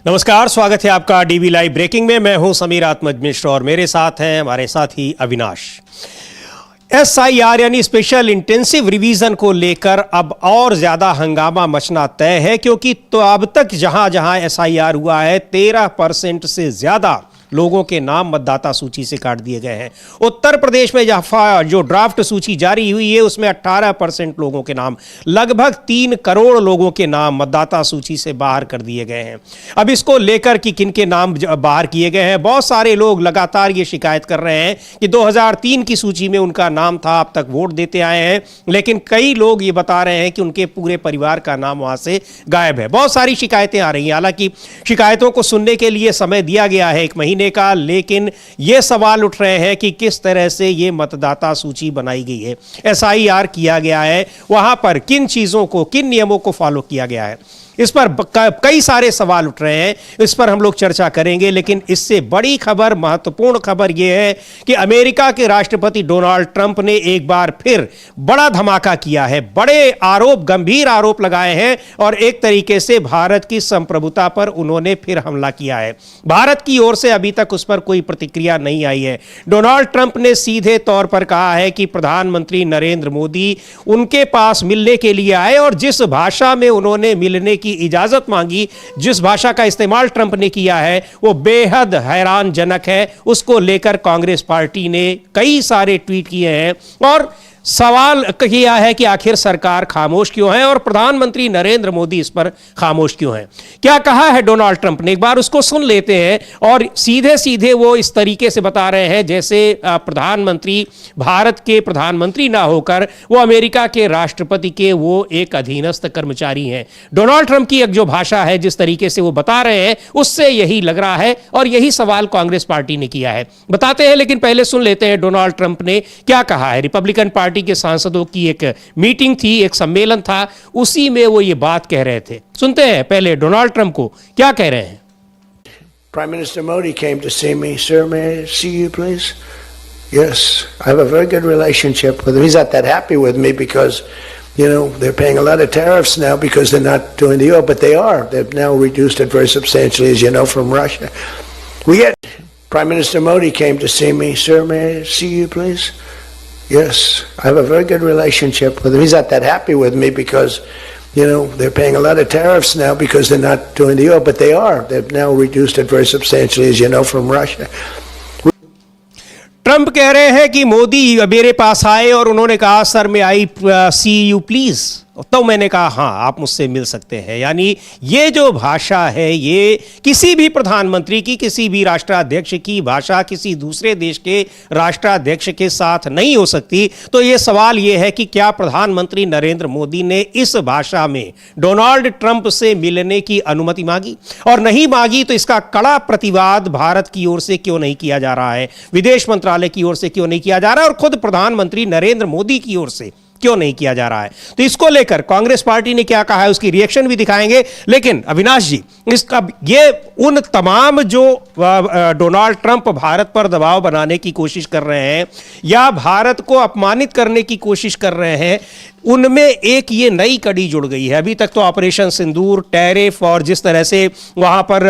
नमस्कार, स्वागत है आपका डीवी लाइव ब्रेकिंग में। मैं हूं समीर आत्मज मिश्र और मेरे साथ हैं हमारे साथी अविनाश। SIR यानी स्पेशल इंटेंसिव रिवीजन को लेकर अब और ज्यादा हंगामा मचना तय है, क्योंकि तो अब तक जहां जहां SIR हुआ है 13% से ज्यादा लोगों के नाम मतदाता सूची से काट दिए गए हैं। उत्तर प्रदेश में जो ड्राफ्ट सूची जारी हुई है उसमें 18% लोगों के नाम, लगभग 3 करोड़ लोगों के नाम मतदाता सूची से बाहर कर दिए गए हैं। अब इसको लेकर कि किन के नाम बाहर किए गए हैं, बहुत सारे लोग लगातार ये शिकायत कर रहे हैं कि 2003 की सूची में उनका नाम था, अब तक वोट देते आए हैं, लेकिन कई लोग ये बता रहे हैं कि उनके पूरे परिवार का नाम वहां से गायब है। बहुत सारी शिकायतें आ रही हैं। हालांकि शिकायतों को सुनने के लिए समय दिया गया है 1 महीने का, लेकिन यह सवाल उठ रहे हैं कि किस तरह से यह मतदाता सूची बनाई गई है, SIR किया गया है, वहां पर किन चीजों को, किन नियमों को फॉलो किया गया है। इस पर कई सारे सवाल उठ रहे हैं, इस पर हम लोग चर्चा करेंगे। लेकिन इससे बड़ी खबर, महत्वपूर्ण खबर यह है कि अमेरिका के राष्ट्रपति डोनाल्ड ट्रंप ने एक बार फिर बड़ा धमाका किया है, बड़े आरोप, गंभीर आरोप लगाए हैं और एक तरीके से भारत की संप्रभुता पर उन्होंने फिर हमला किया है। भारत की ओर से अभी तक उस पर कोई प्रतिक्रिया नहीं आई है। डोनाल्ड ट्रंप ने सीधे तौर पर कहा है कि प्रधानमंत्री नरेंद्र मोदी उनके पास मिलने के लिए आए और जिस भाषा में उन्होंने मिलने की इजाजत मांगी, जिस भाषा का इस्तेमाल ट्रंप ने किया है, वो बेहद हैरानजनक है। उसको लेकर कांग्रेस पार्टी ने कई सारे ट्वीट किए हैं और सवाल किया है कि आखिर सरकार खामोश क्यों है और प्रधानमंत्री नरेंद्र मोदी इस पर खामोश क्यों है। क्या कहा है डोनाल्ड ट्रंप ने, एक बार उसको सुन लेते हैं। और सीधे सीधे वो इस तरीके से बता रहे हैं जैसे प्रधानमंत्री भारत के प्रधानमंत्री ना होकर वो अमेरिका के राष्ट्रपति के वो एक अधीनस्थ कर्मचारी हैं। डोनाल्ड ट्रंप की एक जो भाषा है, जिस तरीके से वो बता रहे हैं, उससे यही लग रहा है और यही सवाल कांग्रेस पार्टी ने किया है। बताते हैं, लेकिन पहले सुन लेते हैं डोनाल्ड ट्रंप ने क्या कहा है। रिपब्लिकन पार्टी के सांसदों की एक मीटिंग थी, एक सम्मेलन था, उसी में वो ये बात कह रहे थे। सुनते हैं पहले डोनाल्ड ट्रंप को क्या कह रहे हैं। Prime Minister Modi came to see me. Sir, may I see you, please? Yes, I have a very good relationship with him. He's not that happy with me because, you know, they're paying a lot of tariffs now because they're not doing the oil, but they are. They've now reduced it very substantially, as you know, from Russia. Prime Minister Modi came to see me. Sir, may I see you, please? Yes, I have a very good relationship with him. He's not that happy with me because, you know, they're paying a lot of tariffs now because they're not doing the oil, but they are. They've now reduced it very substantially, as you know, from Russia. Trump कह रहे हैं कि मोदी मेरे पास आए और उन्होंने कहा sir मैं आई सी यू प्लीज, तो मैंने कहा हाँ आप मुझसे मिल सकते हैं। यानी ये जो भाषा है ये किसी भी प्रधानमंत्री की, किसी भी राष्ट्राध्यक्ष की भाषा किसी दूसरे देश के राष्ट्राध्यक्ष के साथ नहीं हो सकती। तो ये सवाल ये है कि क्या प्रधानमंत्री नरेंद्र मोदी ने इस भाषा में डोनाल्ड ट्रंप से मिलने की अनुमति मांगी, और नहीं मांगी तो इसका कड़ा प्रतिवाद भारत की ओर से क्यों नहीं किया जा रहा है, विदेश मंत्रालय की ओर से क्यों नहीं किया जा रहा है, और खुद प्रधानमंत्री नरेंद्र मोदी की ओर से क्यों नहीं किया जा रहा है। तो इसको लेकर कांग्रेस पार्टी ने क्या कहा है, उसकी रिएक्शन भी दिखाएंगे। लेकिन अविनाश जी, इसका ये उन तमाम जो डोनाल्ड ट्रंप भारत पर दबाव बनाने की कोशिश कर रहे हैं या भारत को अपमानित करने की कोशिश कर रहे हैं, उनमें एक ये नई कड़ी जुड़ गई है। अभी तक तो ऑपरेशन सिंदूर, टैरिफ और जिस तरह से वहां पर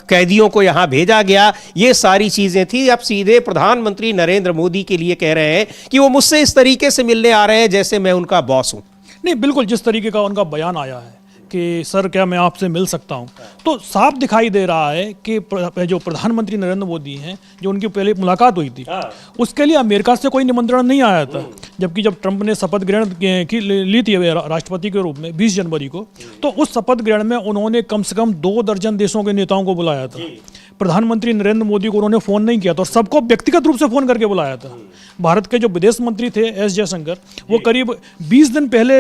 कैदियों को यहां भेजा गया, ये सारी चीजें थी। अब सीधे प्रधानमंत्री नरेंद्र मोदी के लिए कह रहे हैं कि वो मुझसे इस तरीके से मिलने आ रहे हैं जैसे मैं उनका बॉस हूं। नहीं, बिल्कुल जिस तरीके का उनका बयान आया है कि सर क्या मैं आपसे मिल सकता हूं, तो साफ दिखाई दे रहा है कि जो प्रधानमंत्री नरेंद्र मोदी हैं, जो उनकी पहले मुलाकात हुई थी, उसके लिए अमेरिका से कोई निमंत्रण नहीं आया था। जबकि जब ट्रंप ने शपथ ग्रहण ली थी राष्ट्रपति के रूप में 20 जनवरी को, तो उस शपथ ग्रहण में उन्होंने कम से कम 2 दर्जन देशों के नेताओं को बुलाया था। प्रधानमंत्री नरेंद्र मोदी को उन्होंने फ़ोन नहीं किया था और सबको व्यक्तिगत रूप से फ़ोन करके बुलाया था। भारत के जो विदेश मंत्री थे एस जयशंकर, वो करीब 20 दिन पहले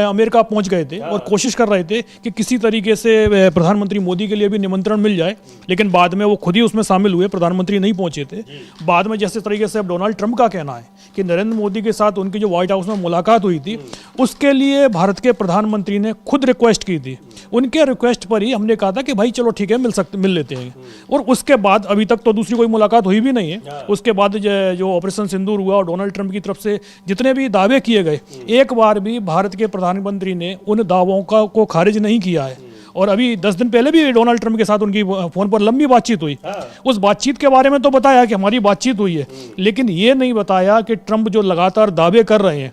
अमेरिका पहुंच गए थे और कोशिश कर रहे थे कि किसी तरीके से प्रधानमंत्री मोदी के लिए भी निमंत्रण मिल जाए, लेकिन बाद में वो खुद ही उसमें शामिल हुए, प्रधानमंत्री नहीं पहुंचे थे। बाद में जैसे तरीके से अब डोनाल्ड ट्रंप का कहना है कि नरेंद्र मोदी के साथ उनकी जो व्हाइट हाउस में मुलाकात हुई थी, उसके लिए भारत के प्रधानमंत्री ने खुद रिक्वेस्ट की थी। उनके रिक्वेस्ट पर ही हमने कहा था कि भाई चलो ठीक है, मिल लेते हैं। और उसके बाद अभी तक तो दूसरी कोई मुलाकात हुई भी नहीं है। उसके बाद जो ऑपरेशन सिंदूर हुआ और डोनाल्ड ट्रंप की तरफ से जितने भी दावे किए गए, एक बार भी भारत के प्रधानमंत्री ने उन दावों को खारिज नहीं किया है। और अभी 10 दिन पहले भी डोनाल्ड ट्रंप के साथ उनकी फोन पर लंबी बातचीत हुई। उस बातचीत के बारे में तो बताया कि हमारी बातचीत हुई है, लेकिन ये नहीं बताया कि ट्रंप जो लगातार दावे कर रहे हैं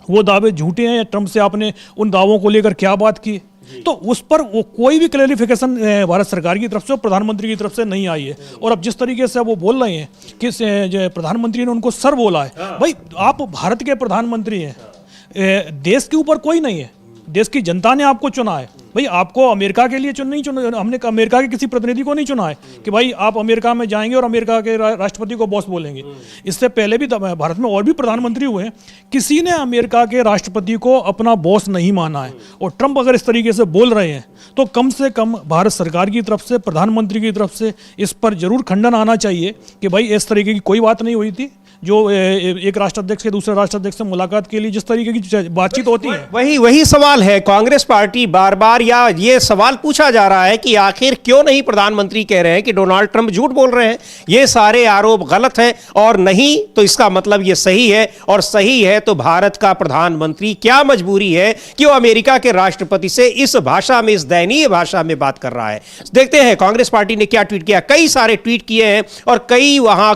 वो दावे झूठे हैं या ट्रंप से आपने उन दावों को लेकर क्या बात की। तो उस पर वो कोई भी क्लैरिफिकेशन भारत सरकार की तरफ से और प्रधानमंत्री की तरफ से नहीं आई है। और अब जिस तरीके से वो बोल रहे हैं कि जो प्रधानमंत्री ने उनको सर बोला है, भाई आप भारत के प्रधानमंत्री हैं, देश के ऊपर कोई नहीं है, देश की जनता ने आपको चुना है। भाई आपको अमेरिका के लिए नहीं चुना, हमने अमेरिका के किसी प्रतिनिधि को नहीं चुना है कि भाई आप अमेरिका में जाएंगे और अमेरिका के राष्ट्रपति को बॉस बोलेंगे। इससे पहले भी भारत में और भी प्रधानमंत्री हुए हैं, किसी ने अमेरिका के राष्ट्रपति को अपना बॉस नहीं माना है। और ट्रंप अगर इस तरीके से बोल रहे हैं तो कम से कम भारत सरकार की तरफ से, प्रधानमंत्री की तरफ से इस पर जरूर खंडन आना चाहिए कि भाई इस तरीके की कोई बात नहीं हुई थी। जो एक राष्ट्राध्यक्ष के दूसरे राष्ट्राध्यक्ष से मुलाकात के लिए जिस तरीके की बातचीत होती है, वही सवाल है। कांग्रेस पार्टी बार बार या ये सवाल पूछा जा रहा है कि आखिर क्यों नहीं प्रधानमंत्री कह रहे हैं कि डोनाल्ड ट्रंप झूठ बोल रहे हैं, ये सारे आरोप गलत हैं, और नहीं तो इसका मतलब ये सही है, और सही है तो भारत का प्रधानमंत्री क्या मजबूरी है कि वो अमेरिका के राष्ट्रपति से इस भाषा में, इस दयनीय भाषा में बात कर रहा है। देखते हैं कांग्रेस पार्टी ने क्या ट्वीट किया। कई सारे ट्वीट किए हैं और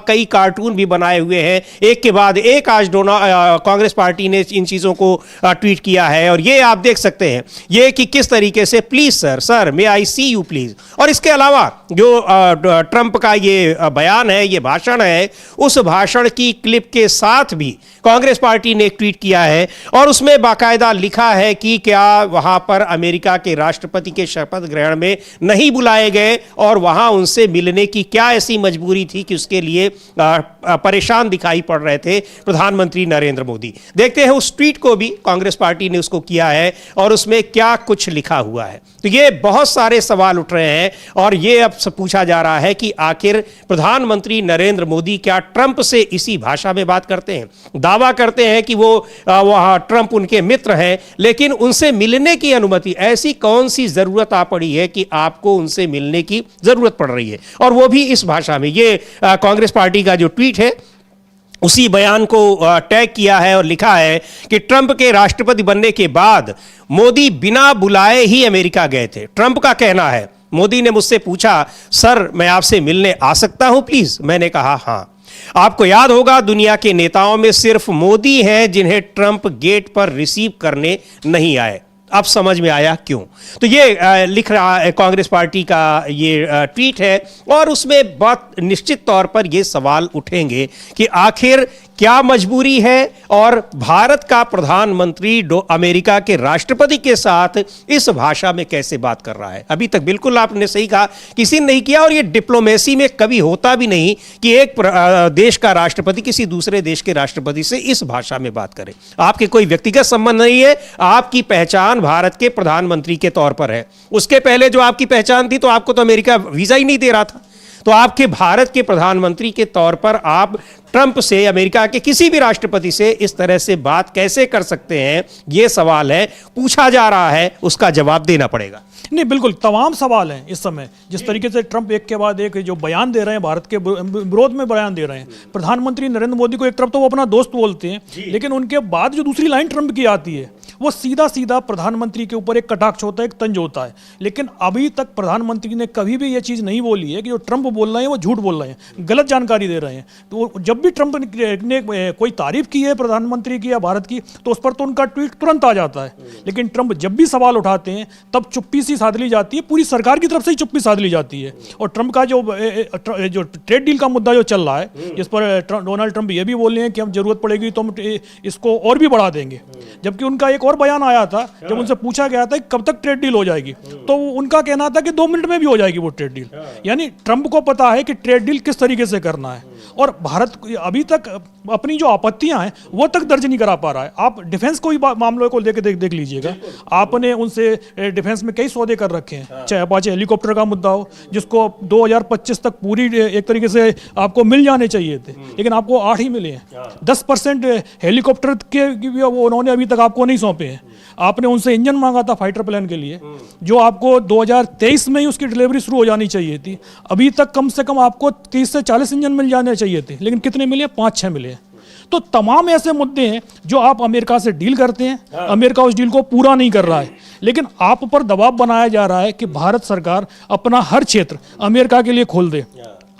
कई कार्टून भी बनाए हुए हैं, एक के बाद एक। आज कांग्रेस पार्टी ने इन चीजों को ट्वीट किया है और ये आप देख सकते हैं ये कि किस तरीके से please sir may I see you please. और इसके अलावा जो ट्रंप का ये बयान है, ये भाषण है, उस भाषण की क्लिप के साथ भी कांग्रेस पार्टी ने एक ट्वीट किया है और उसमें बाकायदा लिखा है कि क्या वहां पर अमेरिका के राष्ट्रपति के शपथ ग्रहण में नहीं बुलाए गए और वहां उनसे मिलने की क्या ऐसी मजबूरी थी कि उसके लिए परेशान दिखाई पड़ रहे थे प्रधानमंत्री नरेंद्र मोदी। देखते हैं उस ट्वीट को भी कांग्रेस पार्टी ने उसको किया है और उसमें क्या कुछ लिखा हुआ है। तो ये बहुत सारे सवाल उठ रहे हैं और ये अब पूछा जा रहा है कि आखिर प्रधानमंत्री नरेंद्र मोदी क्या ट्रंप से इसी भाषा में बात करते हैं। दावा करते हैं कि वो ट्रंप उनके मित्र हैं, लेकिन उनसे मिलने की अनुमति, ऐसी कौन सी जरूरत आ पड़ी है कि आपको उनसे मिलने की जरूरत पड़ रही है, और वो भी इस भाषा में। ये कांग्रेस पार्टी का जो ट्वीट है उसी बयान को टैग किया है और लिखा है कि ट्रंप के राष्ट्रपति बनने के बाद मोदी बिना बुलाए ही अमेरिका गए थे। ट्रंप का कहना है, मोदी ने मुझसे पूछा, सर मैं आपसे मिलने आ सकता हूं प्लीज? मैंने कहा हाँ। आपको याद होगा दुनिया के नेताओं में सिर्फ मोदी हैं जिन्हें ट्रंप गेट पर रिसीव करने नहीं आए। अब समझ में आया क्यों। तो ये लिख रहा है कांग्रेस पार्टी का ये ट्वीट है और उसमें बहुत निश्चित तौर पर ये सवाल उठेंगे कि आखिर क्या मजबूरी है और भारत का प्रधानमंत्री अमेरिका के राष्ट्रपति के साथ इस भाषा में कैसे बात कर रहा है। अभी तक बिल्कुल आपने सही कहा, किसी ने नहीं किया, और ये डिप्लोमेसी में कभी होता भी नहीं कि एक देश का राष्ट्रपति किसी दूसरे देश के राष्ट्रपति से इस भाषा में बात करे। आपके कोई व्यक्तिगत संबंध नहीं है, आपकी पहचान भारत के प्रधानमंत्री के तौर पर है। उसके पहले जो आपकी पहचान थी तो आपको तो अमेरिका वीजा ही नहीं दे रहा था, तो आपके भारत के प्रधानमंत्री के तौर पर आप ट्रंप से, अमेरिका के किसी भी राष्ट्रपति से इस तरह से बात कैसे कर सकते हैं, यह सवाल है, पूछा जा रहा है, उसका जवाब देना पड़ेगा। नहीं, बिल्कुल तमाम सवाल हैं इस समय। जिस तरीके से ट्रंप एक के बाद एक जो बयान दे रहे हैं, भारत के विरोध में बयान दे रहे हैं। प्रधानमंत्री नरेंद्र मोदी को एक तरफ तो वो अपना दोस्त बोलते हैं, लेकिन उनके बाद जो दूसरी लाइन ट्रंप की आती है वो सीधा सीधा प्रधानमंत्री के ऊपर एक कटाक्ष होता है, एक तंज होता है। लेकिन अभी तक प्रधानमंत्री ने कभी भी ये चीज़ नहीं बोली है कि जो ट्रंप बोल रहे हैं वो झूठ बोल रहे हैं, गलत जानकारी दे रहे हैं। तो जब भी ट्रंप ने कोई तारीफ की है प्रधानमंत्री की या भारत की, तो उस पर तो उनका ट्वीट तुरंत आ जाता है। लेकिन ट्रंप जब भी सवाल उठाते हैं तब चुप्पी सी साध ली जाती है, पूरी सरकार की तरफ से ही चुप्पी साध ली जाती है। और ट्रंप का जो ट्रेड डील का मुद्दा जो चल रहा है, जिस पर डोनाल्ड ट्रंप ये भी बोल रहे हैं कि हम जरूरत पड़ेगी तो हम इसको और भी बढ़ा देंगे, जबकि उनका एक और बयान आया था जब उनसे पूछा गया था कि कब तक ट्रेड डील हो जाएगी, तो उनका कहना था कि 2 मिनट में भी हो जाएगी वो ट्रेड डील। यानी ट्रंप को पता है कि ट्रेड डील किस तरीके से करना है, और भारत अभी तक अपनी जो आपत्तियां हैं वो तक दर्ज नहीं करा पा रहा है। आप डिफेंस को ही मामलों को लेकर देख लीजिएगा, आपने उनसे डिफेंस में कई सौदे कर रखे हैं, चाहे अपाचे हेलीकॉप्टर का मुद्दा हो जिसको 2025 तक पूरी एक तरीके से आपको मिल जाने चाहिए थे, लेकिन आपको 8 ही मिले हैं। 10% हेलीकॉप्टर के वो उन्होंने अभी तक आपको नहीं सौंपे हैं। आपने उनसे इंजन मांगा था फाइटर प्लेन के लिए, जो आपको 2023 में ही उसकी डिलीवरी शुरू हो जानी चाहिए थी। अभी तक कम से कम आपको 30 से 40 इंजन मिल जाने चाहिए थे, लेकिन कितने मिले? 5-6 मिले। तो तमाम ऐसे मुद्दे हैं जो आप अमेरिका से डील करते हैं, अमेरिका उस डील को पूरा नहीं कर रहा है, लेकिन आप पर दबाव बनाया जा रहा है कि भारत सरकार अपना हर क्षेत्र अमेरिका के लिए खोल दे,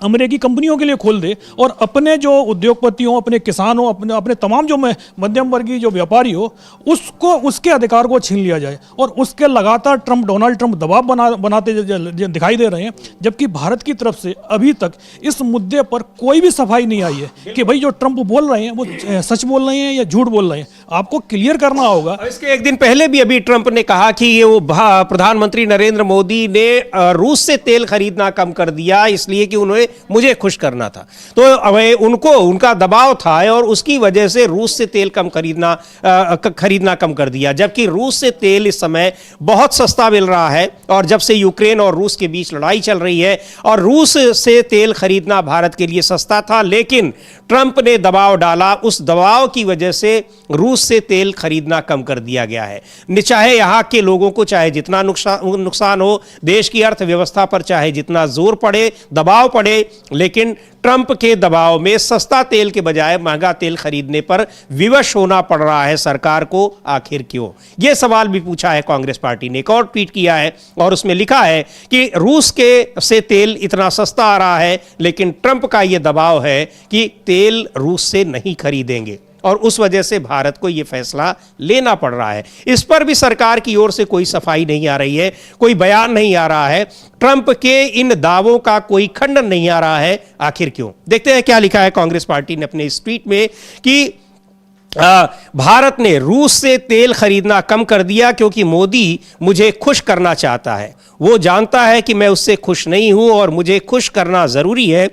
अमेरिकी कंपनियों के लिए खोल दे, और अपने जो उद्योगपतियों, अपने किसानों, अपने तमाम जो मध्यम वर्गीय जो व्यापारी हो, उसको उसके अधिकार को छीन लिया जाए। और उसके लगातार डोनाल्ड ट्रंप दबाव बनाते दिखाई दे रहे हैं, जबकि भारत की तरफ से अभी तक इस मुद्दे पर कोई भी सफाई नहीं आई है कि भाई जो ट्रंप बोल रहे हैं वो सच बोल रहे हैं या झूठ बोल रहे हैं। आपको क्लियर करना होगा। इसके एक दिन पहले भी अभी ट्रंप ने कहा कि ये वो प्रधानमंत्री नरेंद्र मोदी ने रूस से तेल खरीदना कम कर दिया इसलिए कि उन्हें मुझे खुश करना था, तो उनको उनका दबाव था और उसकी वजह से रूस से तेल खरीदना कम कर दिया, जबकि रूस से तेल इस समय बहुत सस्ता मिल रहा है। और जब से यूक्रेन और रूस के बीच लड़ाई चल रही है और रूस से तेल खरीदना भारत के लिए सस्ता था, लेकिन ट्रंप ने दबाव डाला, उस दबाव की वजह से रूस से तेल खरीदना कम कर दिया गया है। चाहे यहां के लोगों को चाहे जितना नुकसान हो, देश की अर्थव्यवस्था पर चाहे जितना जोर पड़े, दबाव पड़े, लेकिन ट्रंप के दबाव में सस्ता तेल के बजाय महंगा तेल खरीदने पर विवश होना पड़ रहा है सरकार को। आखिर क्यों? यह सवाल भी पूछा है कांग्रेस पार्टी ने। एक और ट्वीट किया है और उसमें लिखा है कि रूस से तेल इतना सस्ता आ रहा है, लेकिन ट्रंप का यह दबाव है कि तेल रूस से नहीं खरीदेंगे और उस वजह से भारत को यह फैसला लेना पड़ रहा है। इस पर भी सरकार की ओर से कोई सफाई नहीं आ रही है, कोई बयान नहीं आ रहा है, ट्रंप के इन दावों का कोई खंडन नहीं आ रहा है। आखिर क्यों? देखते हैं क्या लिखा है कांग्रेस पार्टी ने अपने इस ट्वीट में कि भारत ने रूस से तेल खरीदना कम कर दिया क्योंकि मोदी मुझे खुश करना चाहता है। वो जानता है कि मैं उससे खुश नहीं हूं और मुझे खुश करना जरूरी है।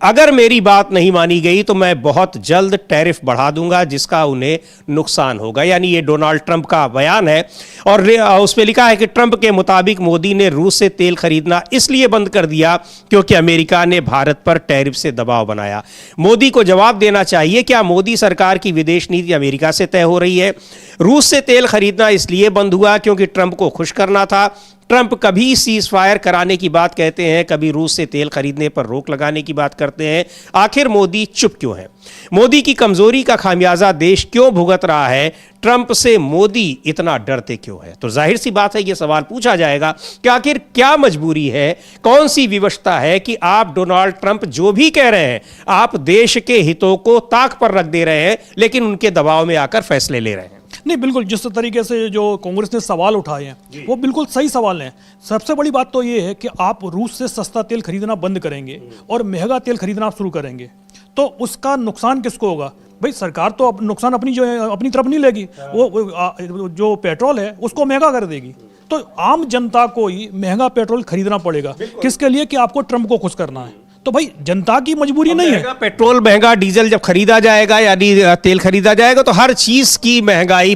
अगर मेरी बात नहीं मानी गई तो मैं बहुत जल्द टैरिफ बढ़ा दूंगा जिसका उन्हें नुकसान होगा। यानी ये डोनाल्ड ट्रंप का बयान है और उसमें लिखा है कि ट्रंप के मुताबिक मोदी ने रूस से तेल खरीदना इसलिए बंद कर दिया क्योंकि अमेरिका ने भारत पर टैरिफ से दबाव बनाया। मोदी को जवाब देना चाहिए, क्या मोदी सरकार की विदेश नीति अमेरिका से तय हो रही है? रूस से तेल खरीदना इसलिए बंद हुआ क्योंकि ट्रंप को खुश करना था। ट्रंप कभी सीज फायर कराने की बात कहते हैं, कभी रूस से तेल खरीदने पर रोक लगाने की बात करते हैं। आखिर मोदी चुप क्यों है? मोदी की कमजोरी का खामियाजा देश क्यों भुगत रहा है? ट्रंप से मोदी इतना डरते क्यों है? तो जाहिर सी बात है, यह सवाल पूछा जाएगा कि आखिर क्या मजबूरी है, कौन सी विवशता है कि आप डोनाल्ड ट्रंप जो भी कह रहे हैं, आप देश के हितों को ताक पर रख दे रहे हैं, लेकिन उनके दबाव में आकर फैसले ले रहे हैं। नहीं, बिल्कुल जिस तरीके से जो कांग्रेस ने सवाल उठाए हैं वो बिल्कुल सही सवाल हैं। सबसे बड़ी बात तो ये है कि आप रूस से सस्ता तेल खरीदना बंद करेंगे और महंगा तेल खरीदना आप शुरू करेंगे, तो उसका नुकसान किसको होगा? भाई सरकार तो नुकसान अपनी तरफ नहीं लेगी, वो जो पेट्रोल है उसको महंगा कर देगी, तो आम जनता को ही महंगा पेट्रोल खरीदना पड़ेगा। किसके लिए? कि आपको ट्रंप को खुश करना है। तो भाई जनता की मजबूरी नहीं है। पेट्रोल महंगा, डीजल जब खरीदा जाएगा यानी तेल खरीदा जाएगा तो हर चीज की महंगाई,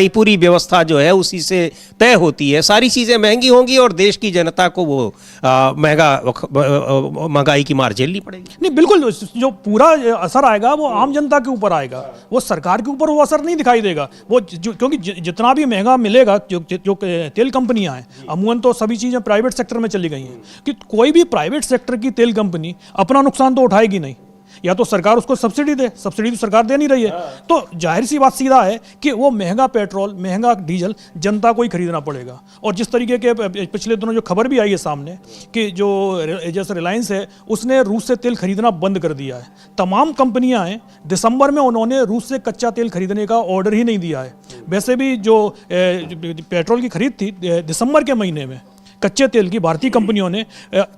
पूरी व्यवस्था जो है उसी से तय होती है। सारी चीजें महंगी होंगी और देश की जनता को वो महंगाई की मार झेलनी पड़ेगी। नहीं, बिल्कुल जो पूरा असर आएगा वो आम जनता के ऊपर आएगा, वो सरकार के ऊपर वो असर नहीं दिखाई देगा। वो क्योंकि जितना भी महंगा मिलेगा, जो तेल कंपनियां हैं अमूमन तो सभी चीजें प्राइवेट सेक्टर में चली गई हैं, कि कोई भी प्राइवेट सेक्टर की तेल कंपनी अपना नुकसान तो उठाएगी नहीं, या तो सरकार उसको सब्सिडी दे, सब्सिडी तो सरकार दे नहीं रही है, तो जाहिर सी बात सीधा है कि वो महंगा पेट्रोल, महंगा डीजल जनता को ही खरीदना पड़ेगा। और जिस तरीके के पिछले दिनों जो खबर भी आई है सामने कि जो जैसे रिलायंस है उसने रूस से तेल खरीदना बंद कर दिया है। तमाम कंपनियां हैं, दिसंबर में उन्होंने रूस से कच्चा तेल खरीदने का ऑर्डर ही नहीं दिया है। वैसे भी जो पेट्रोल की खरीद थी दिसंबर के महीने में कच्चे तेल की भारतीय कंपनियों ने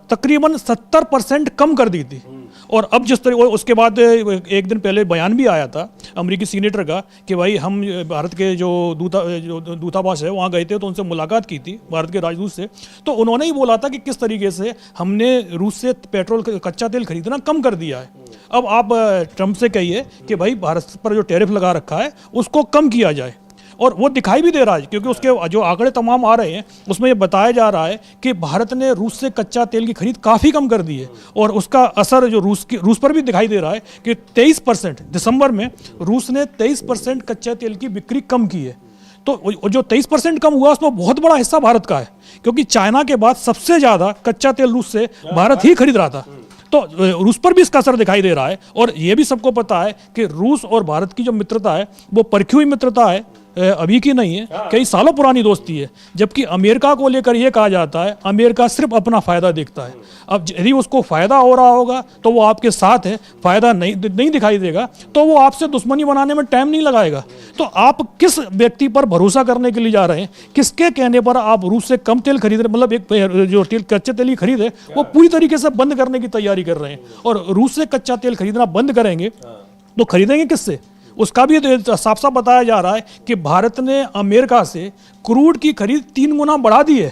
तकरीबन 70% कम कर दी थी। और अब जिस तरह उसके बाद एक दिन पहले बयान भी आया था अमेरिकी सीनेटर का कि भाई हम भारत के जो दूतावास है वहाँ गए थे तो उनसे मुलाकात की थी भारत के राजदूत से, तो उन्होंने ही बोला था कि किस तरीके से हमने रूस से पेट्रोल कच्चा तेल खरीदना कम कर दिया है। अब आप ट्रंप से कहिए कि भाई भारत पर जो टैरिफ लगा रखा है उसको कम किया जाए, और वो दिखाई भी दे रहा है क्योंकि उसके जो आंकड़े तमाम आ रहे हैं उसमें ये बताया जा रहा है कि भारत ने रूस से कच्चा तेल की खरीद काफ़ी कम कर दी है, और उसका असर जो रूस पर भी दिखाई दे रहा है कि 23% दिसंबर में रूस ने 23% कच्चा तेल की बिक्री कम की है। तो जो 23% कम हुआ उसमें बहुत बड़ा हिस्सा भारत का है, क्योंकि चाइना के बाद सबसे ज़्यादा कच्चा तेल रूस से भारत ही खरीद रहा था। तो रूस पर भी इसका असर दिखाई दे रहा है। और ये भी सबको पता है कि रूस और भारत की जो मित्रता है वो परखी हुई मित्रता है, अभी की नहीं है, कई सालों पुरानी दोस्ती है। जबकि अमेरिका को लेकर यह कहा जाता है अमेरिका सिर्फ अपना फायदा देखता है। अब यदि उसको फायदा हो रहा होगा तो वो आपके साथ है, फायदा नहीं दिखाई देगा तो वो आपसे दुश्मनी बनाने में टाइम नहीं लगाएगा। तो आप किस व्यक्ति पर भरोसा करने के लिए जा रहे हैं, किसके कहने पर आप रूस से कम तेल खरीद रहे, मतलब एक जो तेल कच्चे तेल ही खरीदे वो पूरी तरीके से बंद करने की तैयारी कर रहे हैं। और रूस से कच्चा तेल खरीदना बंद करेंगे तो खरीदेंगे किससे? उसका भी साफ साफ बताया जा रहा है कि भारत ने अमेरिका से क्रूड की खरीद 3 गुना बढ़ा दी है।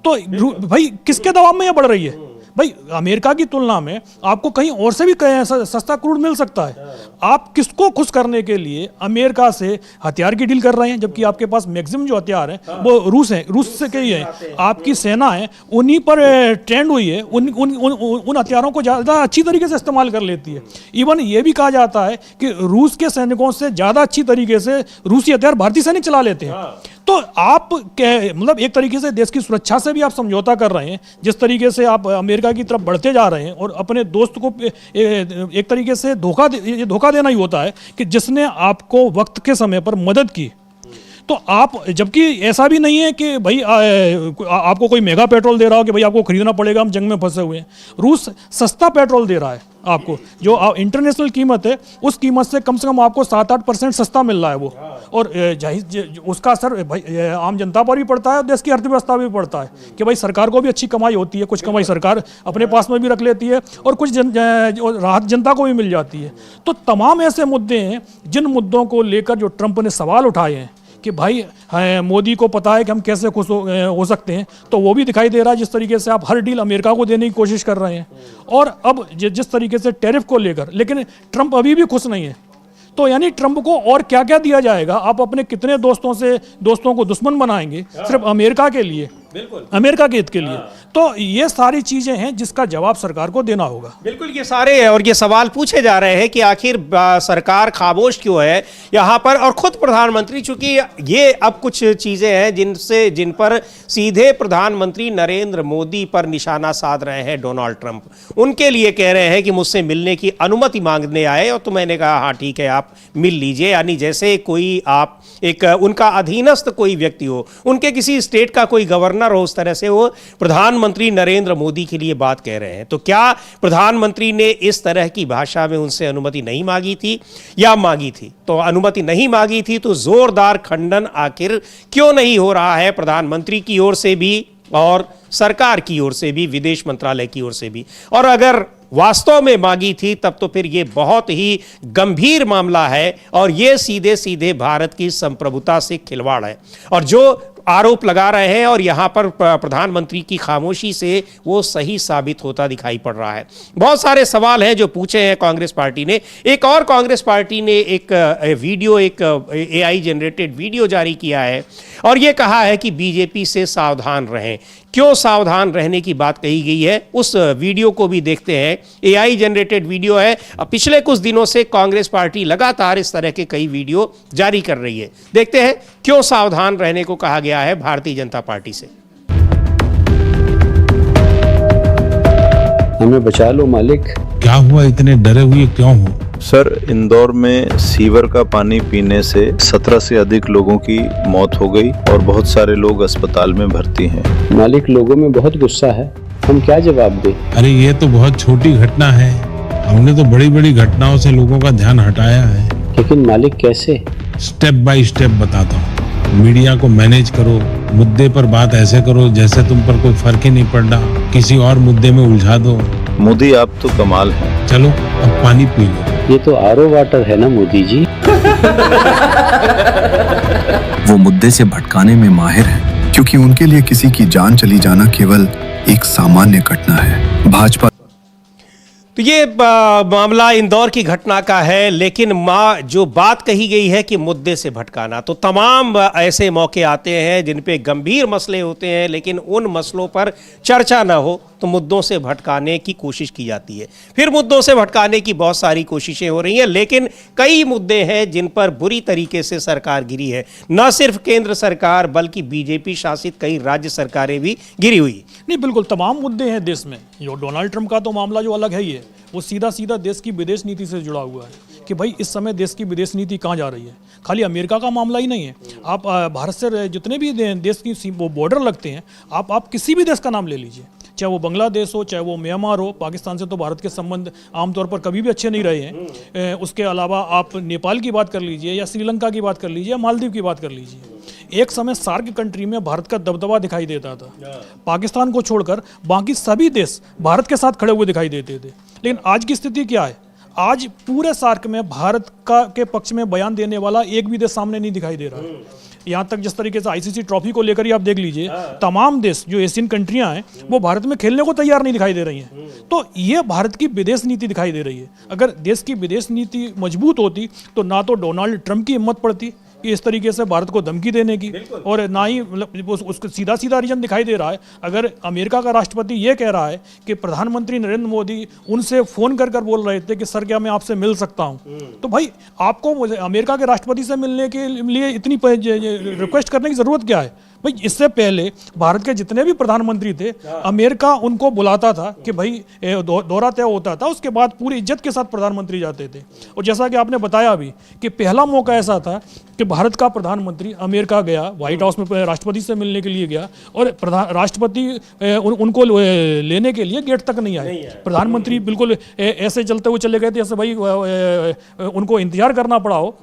तो भाई किसके दबाव में यह बढ़ रही है? भाई अमेरिका की तुलना में आपको कहीं और से भी सस्ता क्रूड मिल सकता है। आप किसको खुश करने के लिए अमेरिका से हथियार की डील कर रहे हैं, जबकि आपके पास मैक्सिमम जो हथियार हैं वो रूस से के ही हैं। आपकी सेना है उन्हीं पर ट्रेंड हुई है, उन हथियारों को ज़्यादा अच्छी तरीके से इस्तेमाल कर लेती है। इवन ये भी कहा जाता है कि रूस के सैनिकों से ज़्यादा अच्छी तरीके से रूसी हथियार भारतीय सैनिक चला लेते हैं। तो आप मतलब एक तरीके से देश की सुरक्षा से भी आप समझौता कर रहे हैं। जिस तरीके से आप अमेरिका की तरफ बढ़ते जा रहे हैं और अपने दोस्त को एक तरीके से धोखा देना ही होता है कि जिसने आपको वक्त के समय पर मदद की। तो आप, जबकि ऐसा भी नहीं है कि भाई आपको कोई महंगा पेट्रोल दे रहा हो कि भाई आपको खरीदना पड़ेगा, हम जंग में फंसे हुए हैं। रूस सस्ता पेट्रोल दे रहा है आपको, जो इंटरनेशनल कीमत है उस कीमत से कम आपको 7-8% सस्ता मिल रहा है वो। और उसका असर भाई आम जनता पर भी पड़ता है और देश की अर्थव्यवस्था पर भी पड़ता है कि भाई सरकार को भी अच्छी कमाई होती है, कुछ कमाई सरकार अपने पास में भी रख लेती है और कुछ राहत जनता को भी मिल जाती है। तो तमाम ऐसे मुद्दे हैं जिन मुद्दों को लेकर जो ट्रंप ने सवाल उठाए हैं कि भाई मोदी को पता है कि हम कैसे खुश हो सकते हैं, तो वो भी दिखाई दे रहा है जिस तरीके से आप हर डील अमेरिका को देने की कोशिश कर रहे हैं। और अब जिस तरीके से टैरिफ को लेकर, लेकिन ट्रंप अभी भी खुश नहीं है। तो यानी ट्रंप को और क्या क्या दिया जाएगा? आप अपने कितने दोस्तों को दुश्मन बनाएंगे सिर्फ अमेरिका के लिए, अमेरिका के हित के लिए? तो ये सारी चीजें हैं जिसका जवाब सरकार को देना होगा। बिल्कुल, ये सारे और ये सवाल पूछे जा रहे हैं कि आखिर सरकार खामोश क्यों है यहाँ पर। और खुद प्रधानमंत्री, चूंकि ये अब कुछ चीजें हैं जिन पर सीधे प्रधानमंत्री नरेंद्र मोदी पर निशाना साध रहे हैं डोनाल्ड ट्रंप, उनके लिए कह रहे हैं कि मुझसे मिलने की अनुमति मांगने आए और तो मैंने कहा हाँ ठीक है आप मिल लीजिए। यानी जैसे कोई आप एक उनका अधीनस्थ कोई व्यक्ति हो, उनके किसी स्टेट का कोई गवर्नर हो, उस तरह से वो प्रधानमंत्री नरेंद्र मोदी के लिए बात कह रहे हैं। तो क्या प्रधानमंत्री ने इस तरह की भाषा में उनसे अनुमति नहीं मांगी थी या मांगी थी? तो अनुमति नहीं मांगी थी तो जोरदार खंडन आखिर क्यों नहीं हो रहा है प्रधानमंत्री की ओर से भी और सरकार की ओर से भी, विदेश मंत्रालय की ओर से भी? और अगर वास्तव में मांगी थी तब तो फिर ये बहुत ही गंभीर मामला है और ये सीधे सीधे भारत की संप्रभुता से खिलवाड़ है। और जो आरोप लगा रहे हैं और यहाँ पर प्रधानमंत्री की खामोशी से वो सही साबित होता दिखाई पड़ रहा है। बहुत सारे सवाल हैं जो पूछे हैं कांग्रेस पार्टी ने। एक और कांग्रेस पार्टी ने एक वीडियो, एक AI जनरेटेड वीडियो जारी किया है और ये कहा है कि बीजेपी से सावधान रहें। क्यों सावधान रहने की बात कही गई है, उस वीडियो को भी देखते हैं। AI जनरेटेड वीडियो है। पिछले कुछ दिनों से कांग्रेस पार्टी लगातार इस तरह के कई वीडियो जारी कर रही है। देखते हैं क्यों सावधान रहने को कहा गया है भारतीय जनता पार्टी से। हमें बचा लो मालिक। क्या हुआ, इतने डरे हुए क्यों हो? सर, इंदौर में सीवर का पानी पीने से 17 से अधिक लोगों की मौत हो गई और बहुत सारे लोग अस्पताल में भर्ती हैं। मालिक, लोगों में बहुत गुस्सा है, हम क्या जवाब दें? अरे ये तो बहुत छोटी घटना है, हमने तो बड़ी बड़ी घटनाओं से लोगों का ध्यान हटाया है। लेकिन मालिक कैसे? स्टेप बाय स्टेप बताता हूँ। मीडिया को मैनेज करो, मुद्दे पर बात ऐसे करो जैसे तुम पर कोई फर्क ही नहीं पड़ रहा, किसी और मुद्दे में उलझा दो। मोदी आप तो कमाल हैं। चलो अब पानी पी लो। ये तो RO वाटर है ना मोदी जी। वो मुद्दे से भटकाने में माहिर हैं, क्योंकि उनके लिए किसी की जान चली जाना केवल एक सामान्य घटना है। भाजपा तो ये मामला इंदौर की घटना का है, लेकिन जो बात कही गई है कि मुद्दे से भटकाना, तो तमाम ऐसे मौके आते हैं जिन पे गंभीर मसले होते हैं लेकिन उन मसलों पर चर्चा ना हो तो मुद्दों से भटकाने की कोशिश की जाती है। फिर मुद्दों से भटकाने की बहुत सारी कोशिशें हो रही हैं, लेकिन कई मुद्दे हैं जिन पर बुरी तरीके से सरकार गिरी है। न सिर्फ केंद्र सरकार बल्कि बीजेपी शासित कई राज्य सरकारें भी गिरी हुई। नहीं, बिल्कुल तमाम मुद्दे हैं देश में। जो डोनाल्ड ट्रंप का तो मामला जो अलग है ही है, वो सीधा सीधा देश की विदेश नीति से जुड़ा हुआ है कि भाई इस समय देश की विदेश नीति कहाँ जा रही है। खाली अमेरिका का मामला ही नहीं है, आप भारत से जितने भी देश की वो बॉर्डर लगते हैं, आप किसी भी देश का नाम ले लीजिए, चाहे वो बांग्लादेश हो, चाहे वो म्यांमार हो। पाकिस्तान से तो भारत के संबंध आमतौर पर कभी भी अच्छे नहीं रहे हैं। उसके अलावा आप नेपाल की बात कर लीजिए, या श्रीलंका की बात कर लीजिए, या मालदीव की बात कर लीजिए। एक समय सार्क कंट्री में भारत का दबदबा दिखाई देता था। पाकिस्तान को छोड़कर बाकी सभी देश भारत के साथ खड़े हुए दिखाई देते थे। लेकिन आज की स्थिति क्या है? आज पूरे सार्क में भारत के पक्ष में बयान देने वाला एक भी देश सामने नहीं दिखाई दे रहा है। यहाँ तक जिस तरीके से आईसीसी ट्रॉफी को लेकर ही आप देख लीजिए, तमाम देश जो एशियन कंट्रियां हैं वो भारत में खेलने को तैयार नहीं दिखाई दे रही हैं। तो ये भारत की विदेश नीति दिखाई दे रही है। अगर देश की विदेश नीति मजबूत होती तो ना तो डोनाल्ड ट्रंप की हिम्मत पड़ती कि इस तरीके से भारत को धमकी देने की, और ना ही उसको सीधा सीधा रीजन दिखाई दे रहा है। अगर अमेरिका का राष्ट्रपति ये कह रहा है कि प्रधानमंत्री नरेंद्र मोदी उनसे फोन कर बोल रहे थे कि सर क्या मैं आपसे मिल सकता हूं, तो भाई आपको अमेरिका के राष्ट्रपति से मिलने के लिए इतनी रिक्वेस्ट करने की जरूरत क्या है? भाई इससे पहले भारत के जितने भी प्रधानमंत्री थे, अमेरिका उनको बुलाता था कि भाई दौरा तय होता था, उसके बाद पूरी इज्जत के साथ प्रधानमंत्री जाते थे। और जैसा कि आपने बताया अभी कि पहला मौका ऐसा था कि भारत का प्रधानमंत्री अमेरिका गया, व्हाइट हाउस में राष्ट्रपति से मिलने के लिए गया, और राष्ट्रपति उनको लेने के लिए गेट तक नहीं आए। प्रधानमंत्री बिल्कुल ऐसे चलते हुए चले गए थे जैसे भाई उनको इंतजार करना पड़ा हो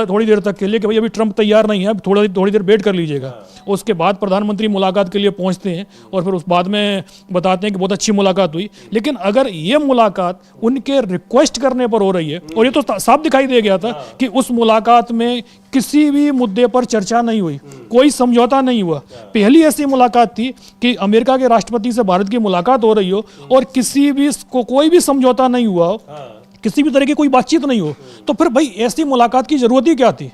थोड़ी देर तक के लिए कि भाई अभी ट्रंप तैयार नहीं है, थोड़ी देर वेट कर लीजिएगा। उसके बाद प्रधानमंत्री मुलाकात के लिए पहुंचते हैं और फिर उस बाद में बताते हैं कि बहुत अच्छी मुलाकात हुई। लेकिन अगर ये मुलाकात उनके रिक्वेस्ट करने पर हो रही है, और ये तो साफ दिखाई दे गया था कि उस मुलाकात में किसी भी मुद्दे पर चर्चा नहीं हुई, कोई समझौता नहीं हुआ। पहली ऐसी मुलाकात थी कि अमेरिका के राष्ट्रपति से भारत की मुलाकात हो रही हो और किसी भी कोई भी समझौता नहीं हुआ हो, किसी भी तरह की कोई बातचीत नहीं हो, तो फिर भाई ऐसी मुलाकात की जरूरत ही क्या थी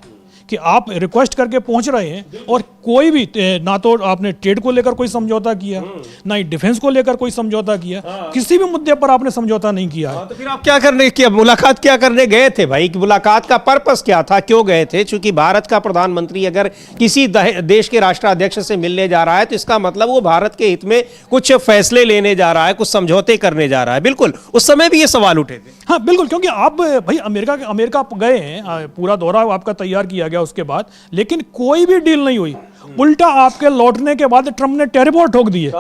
कि आप रिक्वेस्ट करके पहुंच रहे हैं और कोई भी ना तो आपने ट्रेड को लेकर कोई समझौता किया, ना ही डिफेंस को लेकर कोई समझौता किया, किसी भी मुद्दे पर आपने समझौता नहीं किया है। तो फिर आप मुलाकात क्या करने गए थे भाई? कि मुलाकात का पर्पस क्या था, क्यों गए थे? क्योंकि भारत का प्रधानमंत्री अगर किसी देश के राष्ट्राध्यक्ष से मिलने जा रहा है तो इसका मतलब वो भारत के हित में कुछ फैसले लेने जा रहा है, कुछ समझौते करने जा रहा है। बिल्कुल उस समय भी ये सवाल उठे थे। हाँ बिल्कुल, क्योंकि आप भाई अमेरिका गए हैं, पूरा दौरा आपका तैयार किया गया उसके बाद, लेकिन कोई भी डील नहीं हुई। उल्टा आपके लौटने के बाद ट्रंप ने टैरिफ और ठोक दिए।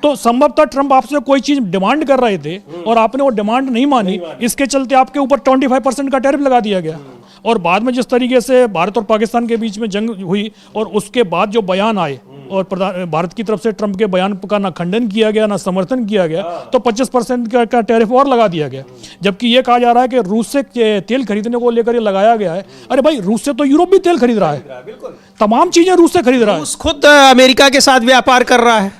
तो संभवतः ट्रंप आपसे कोई चीज डिमांड कर रहे थे और आपने वो डिमांड नहीं मानी, इसके चलते आपके ऊपर 25% का टैरिफ लगा दिया गया। और बाद में जिस तरीके से भारत और पाकिस्तान के बीच में जंग हुई और उसके बाद जो बयान आए और भारत की तरफ से ट्रंप के बयान का ना खंडन किया गया ना समर्थन किया गया, तो 25% का टैरिफ और लगा दिया गया। जबकि ये कहा जा रहा है कि रूस से तेल खरीदने को लेकर ये लगाया गया है। अरे भाई रूस से तो यूरोप भी तेल खरीद रहा है, तमाम चीजें रूस से खरीद रहा है। खुद अमेरिका के साथ व्यापार कर रहा है।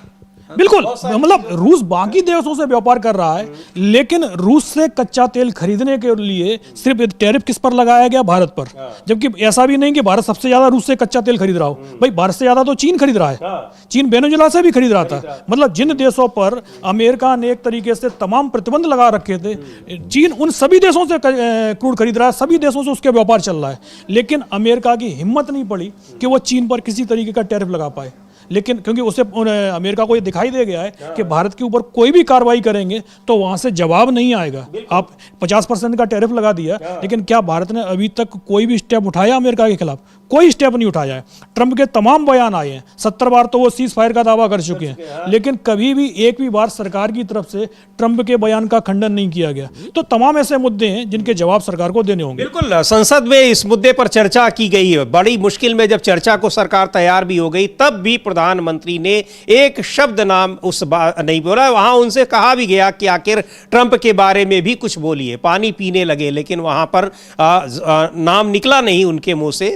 बिल्कुल, मतलब रूस बाकी देशों से व्यापार कर रहा है, लेकिन रूस से कच्चा तेल खरीदने के लिए सिर्फ टैरिफ किस पर लगाया गया? भारत पर। जबकि ऐसा भी नहीं कि भारत सबसे ज्यादा रूस से कच्चा तेल खरीद रहा हो। भाई भारत से ज्यादा तो चीन खरीद रहा है, चीन वेनेजुएला से भी खरीद रहा था। मतलब जिन देशों पर अमेरिका ने एक तरीके से तमाम प्रतिबंध लगा रखे थे, चीन उन सभी देशों से क्रूड खरीद रहा है, सभी देशों से उसके व्यापार चल रहा है। लेकिन अमेरिका की हिम्मत नहीं पड़ी कि वो चीन पर किसी तरीके का टैरिफ लगा पाए। लेकिन क्योंकि उसे अमेरिका को ये दिखाई दे गया है कि भारत के ऊपर कोई भी कार्रवाई करेंगे तो वहां से जवाब नहीं आएगा। आप 50% का टैरिफ लगा दिया, लेकिन क्या भारत ने अभी तक कोई भी स्टेप उठाया अमेरिका के खिलाफ? कोई स्टेप नहीं उठाया है। ट्रंप के तमाम बयान आए हैं, 70 बार तो वो सीज फायर का दावा कर चुके हैं, लेकिन कभी भी एक भी बार सरकार की तरफ से ट्रंप के बयान का खंडन नहीं किया गया। तो तमाम ऐसे मुद्दे हैं जिनके जवाब सरकार को देने होंगे। बिल्कुल, संसद में इस मुद्दे पर चर्चा की गई है। बड़ी मुश्किल में जब चर्चा को सरकार तैयार भी हो गई, तब भी प्रधानमंत्री ने एक शब्द नाम उस बात नहीं बोला। वहां उनसे कहा भी गया कि आखिर ट्रंप के बारे में भी कुछ बोलिए। पानी पीने लगे, लेकिन वहां पर नाम निकला नहीं उनके मुंह से।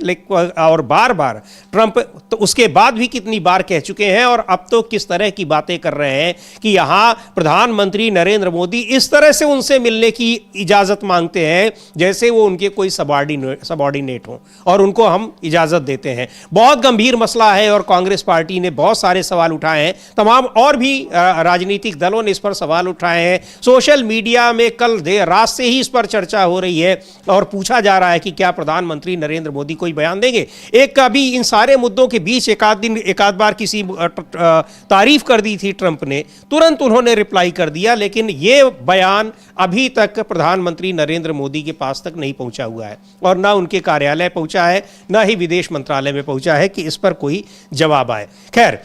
और बार बार ट्रंप तो उसके बाद भी कितनी बार कह चुके हैं, और अब तो किस तरह की बातें कर रहे हैं कि यहां प्रधानमंत्री नरेंद्र मोदी इस तरह से उनसे मिलने की इजाजत मांगते हैं जैसे वो उनके कोई सबॉर्डिनेट हो और उनको हम इजाजत देते हैं। बहुत गंभीर मसला है और कांग्रेस पार्टी पार्टी ने बहुत सारे सवाल उठाए हैं, तमाम और भी राजनीतिक दलों ने इस पर सवाल उठाए हैं। सोशल मीडिया में कल देर रात से ही इस पर चर्चा हो रही है और पूछा जा रहा है कि क्या प्रधानमंत्री नरेंद्र मोदी कोई बयान देंगे। एक अभी इन सारे मुद्दों के बीच एक आध बार किसी तारीफ कर दी थी ट्रंप ने, तुरंत उन्होंने रिप्लाई कर दिया, लेकिन ये बयान अभी तक प्रधानमंत्री नरेंद्र मोदी के पास तक नहीं पहुंचा हुआ है और ना उनके कार्यालय पहुंचा है, ना ही विदेश मंत्रालय में पहुंचा है कि इस पर कोई जवाब आए। खैर,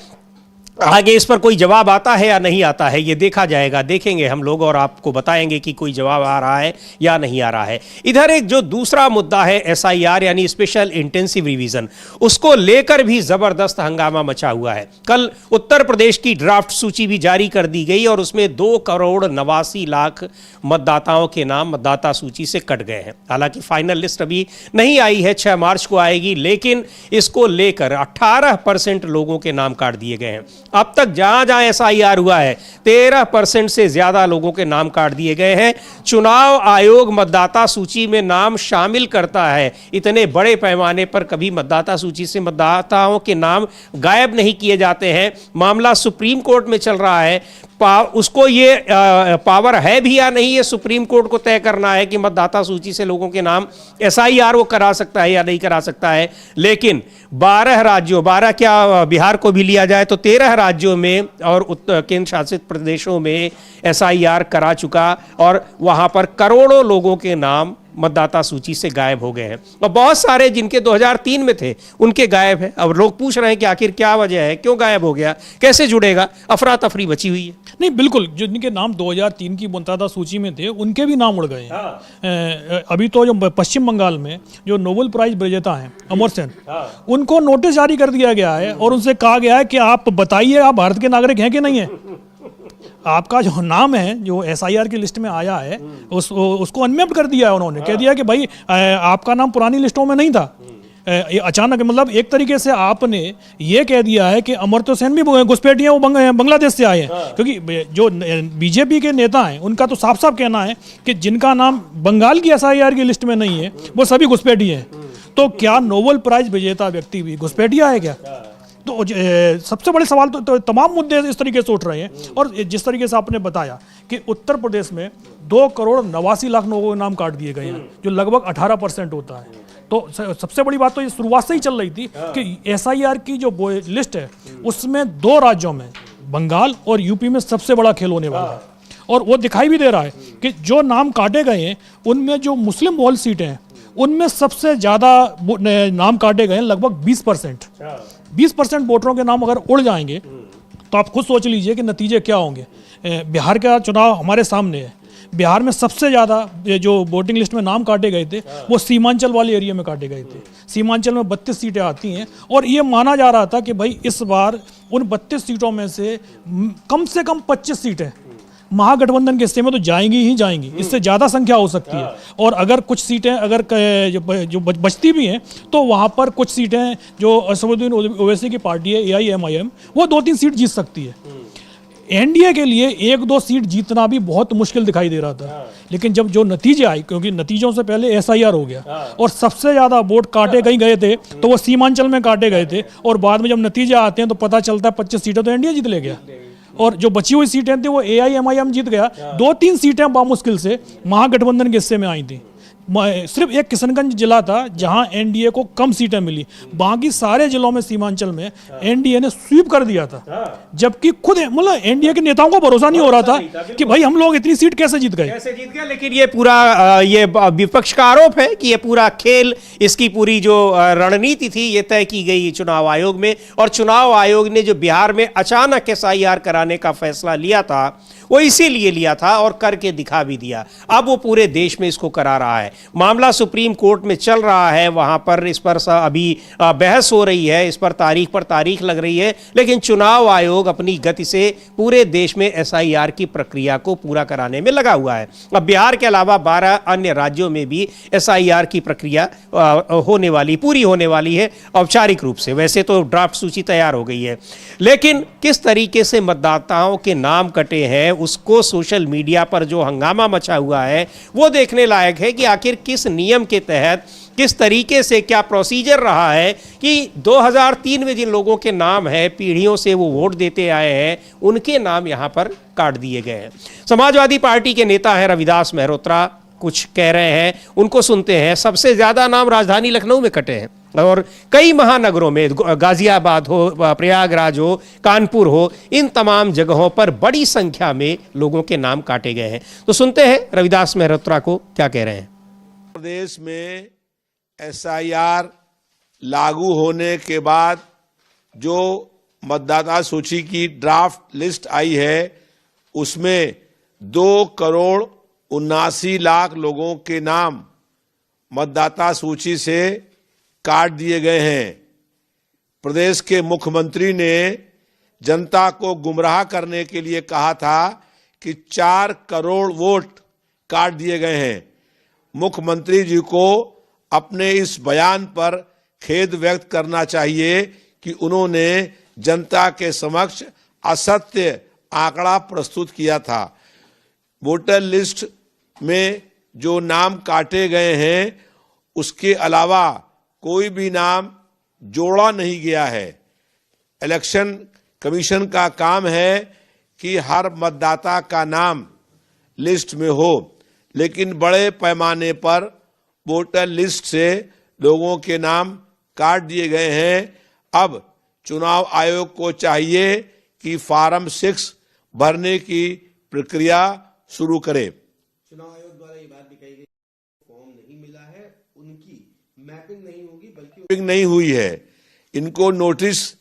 आगे इस पर कोई जवाब आता है या नहीं आता है ये देखा जाएगा, देखेंगे हम लोग और आपको बताएंगे कि कोई जवाब आ रहा है या नहीं आ रहा है। इधर एक जो दूसरा मुद्दा है SIR यानी स्पेशल इंटेंसिव रिवीजन, उसको लेकर भी जबरदस्त हंगामा मचा हुआ है। कल उत्तर प्रदेश की ड्राफ्ट सूची भी जारी कर दी गई और उसमें 2,89,00,000 मतदाताओं के नाम मतदाता सूची से कट गए हैं। हालांकि फाइनल लिस्ट अभी नहीं आई है, 6 मार्च को आएगी, लेकिन इसको लेकर 18% लोगों के नाम काट दिए गए हैं। अब तक जहां जहां SIR हुआ है 13% से ज्यादा लोगों के नाम काट दिए गए हैं। चुनाव आयोग मतदाता सूची में नाम शामिल करता है, इतने बड़े पैमाने पर कभी मतदाता सूची से मतदाताओं के नाम गायब नहीं किए जाते हैं। मामला सुप्रीम कोर्ट में चल रहा है, उसको ये पावर है भी या नहीं, ये सुप्रीम कोर्ट को तय करना है कि मतदाता सूची से लोगों के नाम SIR वो करा सकता है या नहीं करा सकता है। लेकिन 12 राज्यों, 12 क्या बिहार को भी लिया जाए तो 13 राज्यों में और केंद्र शासित प्रदेशों में SIR करा चुका और वहां पर करोड़ों लोगों के नाम मतदाता सूची से गायब हो गए हैं और बहुत सारे जिनके 2003 में थे उनके गायब है। अब लोग पूछ रहे हैं कि आखिर क्या वजह है, क्यों गायब हो गया, कैसे जुड़ेगा, अफरा तफरी बची हुई है। नहीं, बिल्कुल, जिनके नाम 2003 की मतदाता सूची में थे उनके भी नाम उड़ गए हैं। अभी तो जो पश्चिम बंगाल में जो नोबेल प्राइज विजेता हैं अमर सेन, उनको नोटिस जारी कर दिया गया है और उनसे कहा गया है कि आप बताइए आप भारत के नागरिक हैं कि नहीं है। आपका जो नाम है जो SIR की लिस्ट में आया है उसको अनमैप्ड कर दिया है उन्होंने, कह दिया कि भाई आपका नाम पुरानी लिस्टों में नहीं था। अचानक, मतलब एक तरीके से आपने ये कह दिया है कि अमर्त्य सेन भी घुसपैठी हैं, वो बांग्लादेश से आए हैं। क्योंकि जो बीजेपी के नेता हैं उनका तो साफ साफ कहना है कि जिनका नाम बंगाल की SIR की लिस्ट में नहीं है वो सभी घुसपैठी हैं। तो क्या नोबेल प्राइज विजेता व्यक्ति भी घुसपैठिया है क्या? तो सबसे बड़े सवाल तो तमाम मुद्दे इस तरीके से उठ रहे हैं। और जिस तरीके से आपने बताया कि उत्तर प्रदेश में 2,89,00,000 लोगों के नाम काट दिए गए हैं, जो लगभग 18% होता है। तो सबसे बड़ी बात तो ये शुरुआत से ही चल रही थी कि SIR की जो लिस्ट है उसमें 2 राज्यों में, बंगाल और यूपी में सबसे बड़ा खेल होने वाला है। और वो दिखाई भी दे रहा है कि जो नाम काटे गए हैं उनमें जो मुस्लिम बहुल सीटें हैं उनमें सबसे ज़्यादा नाम काटे गए हैं, लगभग 20%। 20% वोटरों के नाम अगर उड़ जाएंगे तो आप खुद सोच लीजिए कि नतीजे क्या होंगे। बिहार का चुनाव हमारे सामने है। बिहार में सबसे ज़्यादा जो वोटिंग लिस्ट में नाम काटे गए थे वो सीमांचल वाले एरिया में काटे गए थे। सीमांचल में 32 सीटें आती हैं और ये माना जा रहा था कि भाई इस बार उन 32 सीटों में से कम 25 सीटें महागठबंधन के हिस्से में तो जाएंगी ही जाएंगी, इससे ज़्यादा संख्या हो सकती है। और अगर कुछ सीटें अगर जो बचती भी हैं तो वहाँ पर कुछ सीटें जो असदुद्दीन ओवैसी की पार्टी है AIMIM, वो 2-3 सीट जीत सकती है। NDA के लिए 1-2 सीट जीतना भी बहुत मुश्किल दिखाई दे रहा था, लेकिन जब जो नतीजे आए, क्योंकि नतीजों से पहले SIR हो गया और सबसे ज़्यादा वोट काटे कहीं गए थे तो वो सीमांचल में काटे गए थे, और बाद में जब नतीजे आते हैं तो पता चलता है 25 सीटें तो NDA जीत ले गया और जो बची हुई सीटें थी वो AIMIM जीत गया। 2-3 सीटें बामुश्किल से महागठबंधन के हिस्से में आई थी। सिर्फ एक किशनगंज जिला था जहां NDA को कम सीटें मिली, बाकी सारे जिलों में सीमांचल में NDA ने स्वीप कर दिया था। जबकि खुद मतलब NDA के नेताओं को भरोसा नहीं हो रहा था कि भाई हम लोग इतनी सीट कैसे जीत गए। लेकिन ये पूरा ये विपक्ष का आरोप है कि ये पूरा खेल, इसकी पूरी जो रणनीति थी ये तय की गई चुनाव आयोग में, और चुनाव आयोग ने जो बिहार में अचानक SIR कराने का फैसला लिया था वो इसीलिए लिया था और करके दिखा भी दिया। अब वो पूरे देश में इसको करा रहा है। मामला सुप्रीम कोर्ट में चल रहा है, वहां पर इस पर अभी बहस हो रही है, इस पर तारीख लग रही है, लेकिन चुनाव आयोग अपनी गति से पूरे देश में SIR की प्रक्रिया को पूरा कराने में लगा हुआ है। अब बिहार के अलावा 12 अन्य राज्यों में भी SIR की प्रक्रिया पूरी होने वाली है औपचारिक रूप से। वैसे तो ड्राफ्ट सूची तैयार हो गई है, लेकिन किस तरीके से मतदाताओं के नाम कटे हैं उसको सोशल मीडिया पर जो हंगामा मचा हुआ है वो देखने लायक है कि आखिर किस नियम के तहत किस तरीके से क्या प्रोसीजर रहा है कि 2003 में जिन लोगों के नाम है पीढ़ियों से वो वोट देते आए हैं उनके नाम यहाँ पर काट दिए गए हैं। समाजवादी पार्टी के नेता हैं रविदास मेहरोत्रा, कुछ कह रहे हैं, उनको सुनते हैं। सबसे ज़्यादा नाम राजधानी लखनऊ में कटे हैं और कई महानगरों में, गाजियाबाद हो, प्रयागराज हो, कानपुर हो, इन तमाम जगहों पर बड़ी संख्या में लोगों के नाम काटे गए हैं। तो सुनते हैं रविदास मेहरोत्रा को क्या कह रहे हैं। प्रदेश में SIR लागू होने के बाद जो मतदाता सूची की ड्राफ्ट लिस्ट आई है उसमें 2,79,00,000 लोगों के नाम मतदाता सूची से काट दिए गए हैं। प्रदेश के मुख्यमंत्री ने जनता को गुमराह करने के लिए कहा था कि 4 करोड़ वोट काट दिए गए हैं। मुख्यमंत्री जी को अपने इस बयान पर खेद व्यक्त करना चाहिए कि उन्होंने जनता के समक्ष असत्य आंकड़ा प्रस्तुत किया था। वोटर लिस्ट में जो नाम काटे गए हैं उसके अलावा कोई भी नाम जोड़ा नहीं गया है। इलेक्शन कमीशन का काम है कि हर मतदाता का नाम लिस्ट में हो, लेकिन बड़े पैमाने पर वोटर लिस्ट से लोगों के नाम काट दिए गए हैं। अब चुनाव आयोग को चाहिए कि फॉर्म 6 भरने की प्रक्रिया शुरू करे। चुनाव आयोग द्वारा ये बात भी कही गई, फॉर्म नहीं मिला है, उनकी मैपिंग नहीं होगी बल्कि नहीं हुई है। इनको नोटिस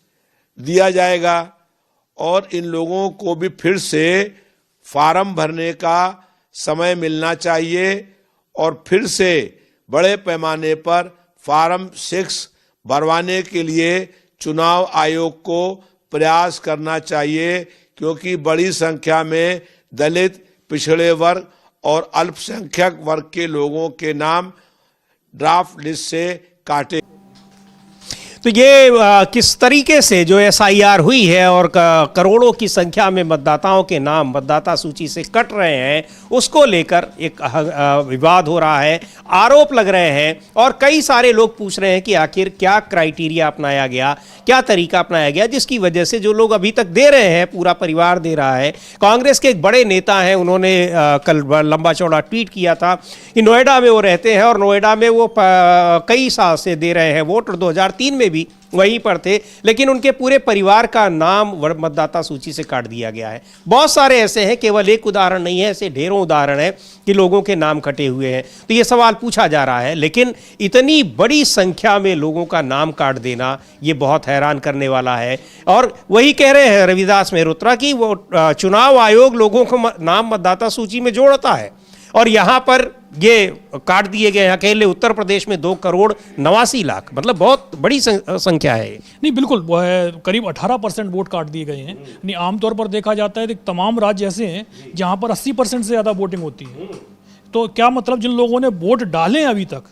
दिया जाएगा और इन लोगों को भी फिर से फॉर्म भरने का समय मिलना चाहिए और फिर से बड़े पैमाने पर फॉर्म 6 भरवाने के लिए चुनाव आयोग को प्रयास करना चाहिए, क्योंकि बड़ी संख्या में दलित, पिछड़े वर्ग और अल्पसंख्यक वर्ग के लोगों के नाम ड्राफ्ट लिस्ट से काटे। तो ये किस तरीके से जो SIR हुई है और करोड़ों की संख्या में मतदाताओं के नाम मतदाता सूची से कट रहे हैं, उसको लेकर एक विवाद हो रहा है, आरोप लग रहे हैं और कई सारे लोग पूछ रहे हैं कि आखिर क्या क्राइटेरिया अपनाया गया, क्या तरीका अपनाया गया जिसकी वजह से जो लोग अभी तक दे रहे हैं, पूरा परिवार दे रहा है। कांग्रेस के एक बड़े नेता हैं, उन्होंने कल लंबा चौड़ा ट्वीट किया था कि नोएडा में वो रहते हैं और नोएडा में वो कई साल से दे रहे हैं वोट, 2003 में भी वहीं पर थे, लेकिन उनके पूरे परिवार का नाम मतदाता सूची से काट दिया गया है। बहुत सारे ऐसे हैं, केवल एक उदाहरण नहीं है, ऐसे ढेरों उदाहरण हैं कि लोगों के नाम कटे हुए हैं। तो ये सवाल पूछा जा रहा है, लेकिन इतनी बड़ी संख्या में लोगों का नाम काट देना ये बहुत हैरान करने वाला है। और वही कह रहे हैं रविदास मेहरोत्रा कि वो चुनाव आयोग लोगों को नाम मतदाता सूची में जोड़ता है और यहाँ पर ये काट दिए गए हैं। अकेले उत्तर प्रदेश में 2,89,00,000, मतलब बहुत बड़ी संख्या है। नहीं, बिल्कुल वो है, करीब 18% वोट काट दिए गए हैं। नहीं, आमतौर पर देखा जाता है कि तमाम राज्य ऐसे हैं जहाँ पर 80% से ज़्यादा वोटिंग होती है। तो क्या मतलब जिन लोगों ने वोट डाले अभी तक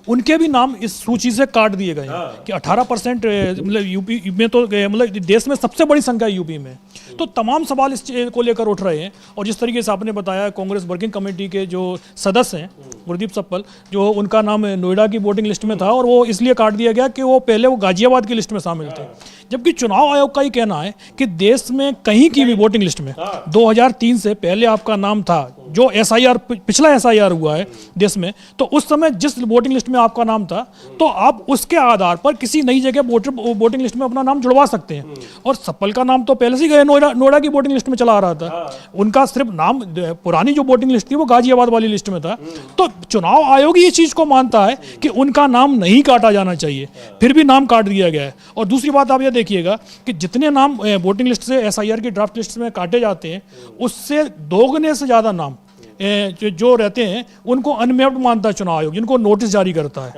उनके भी नाम इस सूची से काट दिए गए हैं कि 18% मतलब यूपी में, तो मतलब देश में सबसे बड़ी संख्या यूपी में। तो तमाम सवाल इस को लेकर उठ रहे हैं। और जिस तरीके से आपने बताया, कांग्रेस वर्किंग कमेटी के जो सदस्य हैं गुरदीप सप्पल, जो उनका नाम नोएडा की वोटिंग लिस्ट में था और वो इसलिए काट दिया गया कि वो पहले वो गाजियाबाद की लिस्ट में शामिल थे। जबकि चुनाव आयोग का ही कहना है कि देश में कहीं की भी वोटिंग लिस्ट में 2003 से पहले आपका नाम था, जो SIR पिछला SIR हुआ है देश में, तो उस समय जिस वोटिंग लिस्ट में आपका नाम था, तो आप उसके आधार पर किसी नई जगह वोटिंग लिस्ट में अपना नाम जुड़वा सकते हैं। और सप्पल का नाम तो पहले से नोएडा की वोटिंग लिस्ट में चला आ रहा था, उनका सिर्फ नाम पुरानी जो वोटिंग लिस्ट थी वो गाजियाबाद वाली लिस्ट में था। तो चुनाव आयोग ये चीज़ को मानता है कि उनका नाम नहीं काटा जाना चाहिए, फिर भी नाम काट दिया गया है। और दूसरी बात आप ये देखिएगा कि जितने नाम वोटिंग लिस्ट से SIR की ड्राफ्ट लिस्ट में काटे जाते हैं, उससे दोगुने से ज़्यादा नाम जो रहते हैं उनको अनमैप्ड मानता है चुनाव आयोग, जिनको नोटिस जारी करता है।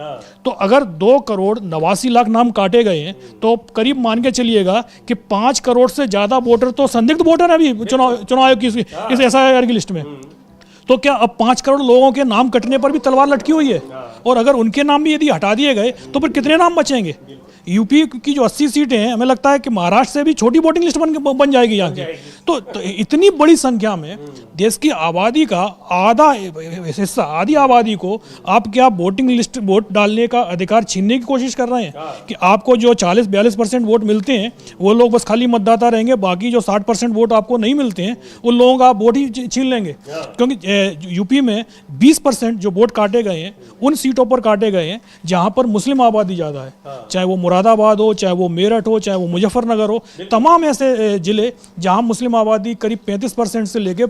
तो अगर 2,89,00,000 नाम काटे गए हैं तो करीब मान के चलिएगा कि 5 करोड़ से ज़्यादा वोटर तो संदिग्ध वोटर है अभी चुनाव आयोग की इस SIR की लिस्ट में। तो क्या अब 5 करोड़ लोगों के नाम कटने पर भी तलवार लटकी हुई है? और अगर उनके नाम भी यदि हटा दिए गए तो फिर कितने नाम बचेंगे? यूपी की जो 80 सीटें हैं, हमें लगता है कि महाराष्ट्र से भी छोटी वोटिंग लिस्ट बन जाएगी यहाँ की। तो इतनी बड़ी संख्या में देश की आबादी का आधा हिस्सा, आधी आबादी को आप क्या वोटिंग लिस्ट वोट डालने का अधिकार छीनने की कोशिश कर रहे हैं कि आपको जो 40-42% वोट मिलते हैं वो लोग बस खाली मतदाता रहेंगे, बाकी जो 60% वोट आपको नहीं मिलते हैं उन लोगों का आप वोट ही छीन लेंगे। क्योंकि यूपी में 20% जो वोट काटे गए हैं उन सीटों पर काटे गए हैं जहां पर मुस्लिम आबादी ज़्यादा है, चाहे वो मुरादाबाद हो, चाहे वो मेरठ हो, चाहे वो मुजफ्फरनगर हो, तमाम ऐसे जिले जहां मुस्लिम आबादी करीब 35% से लेके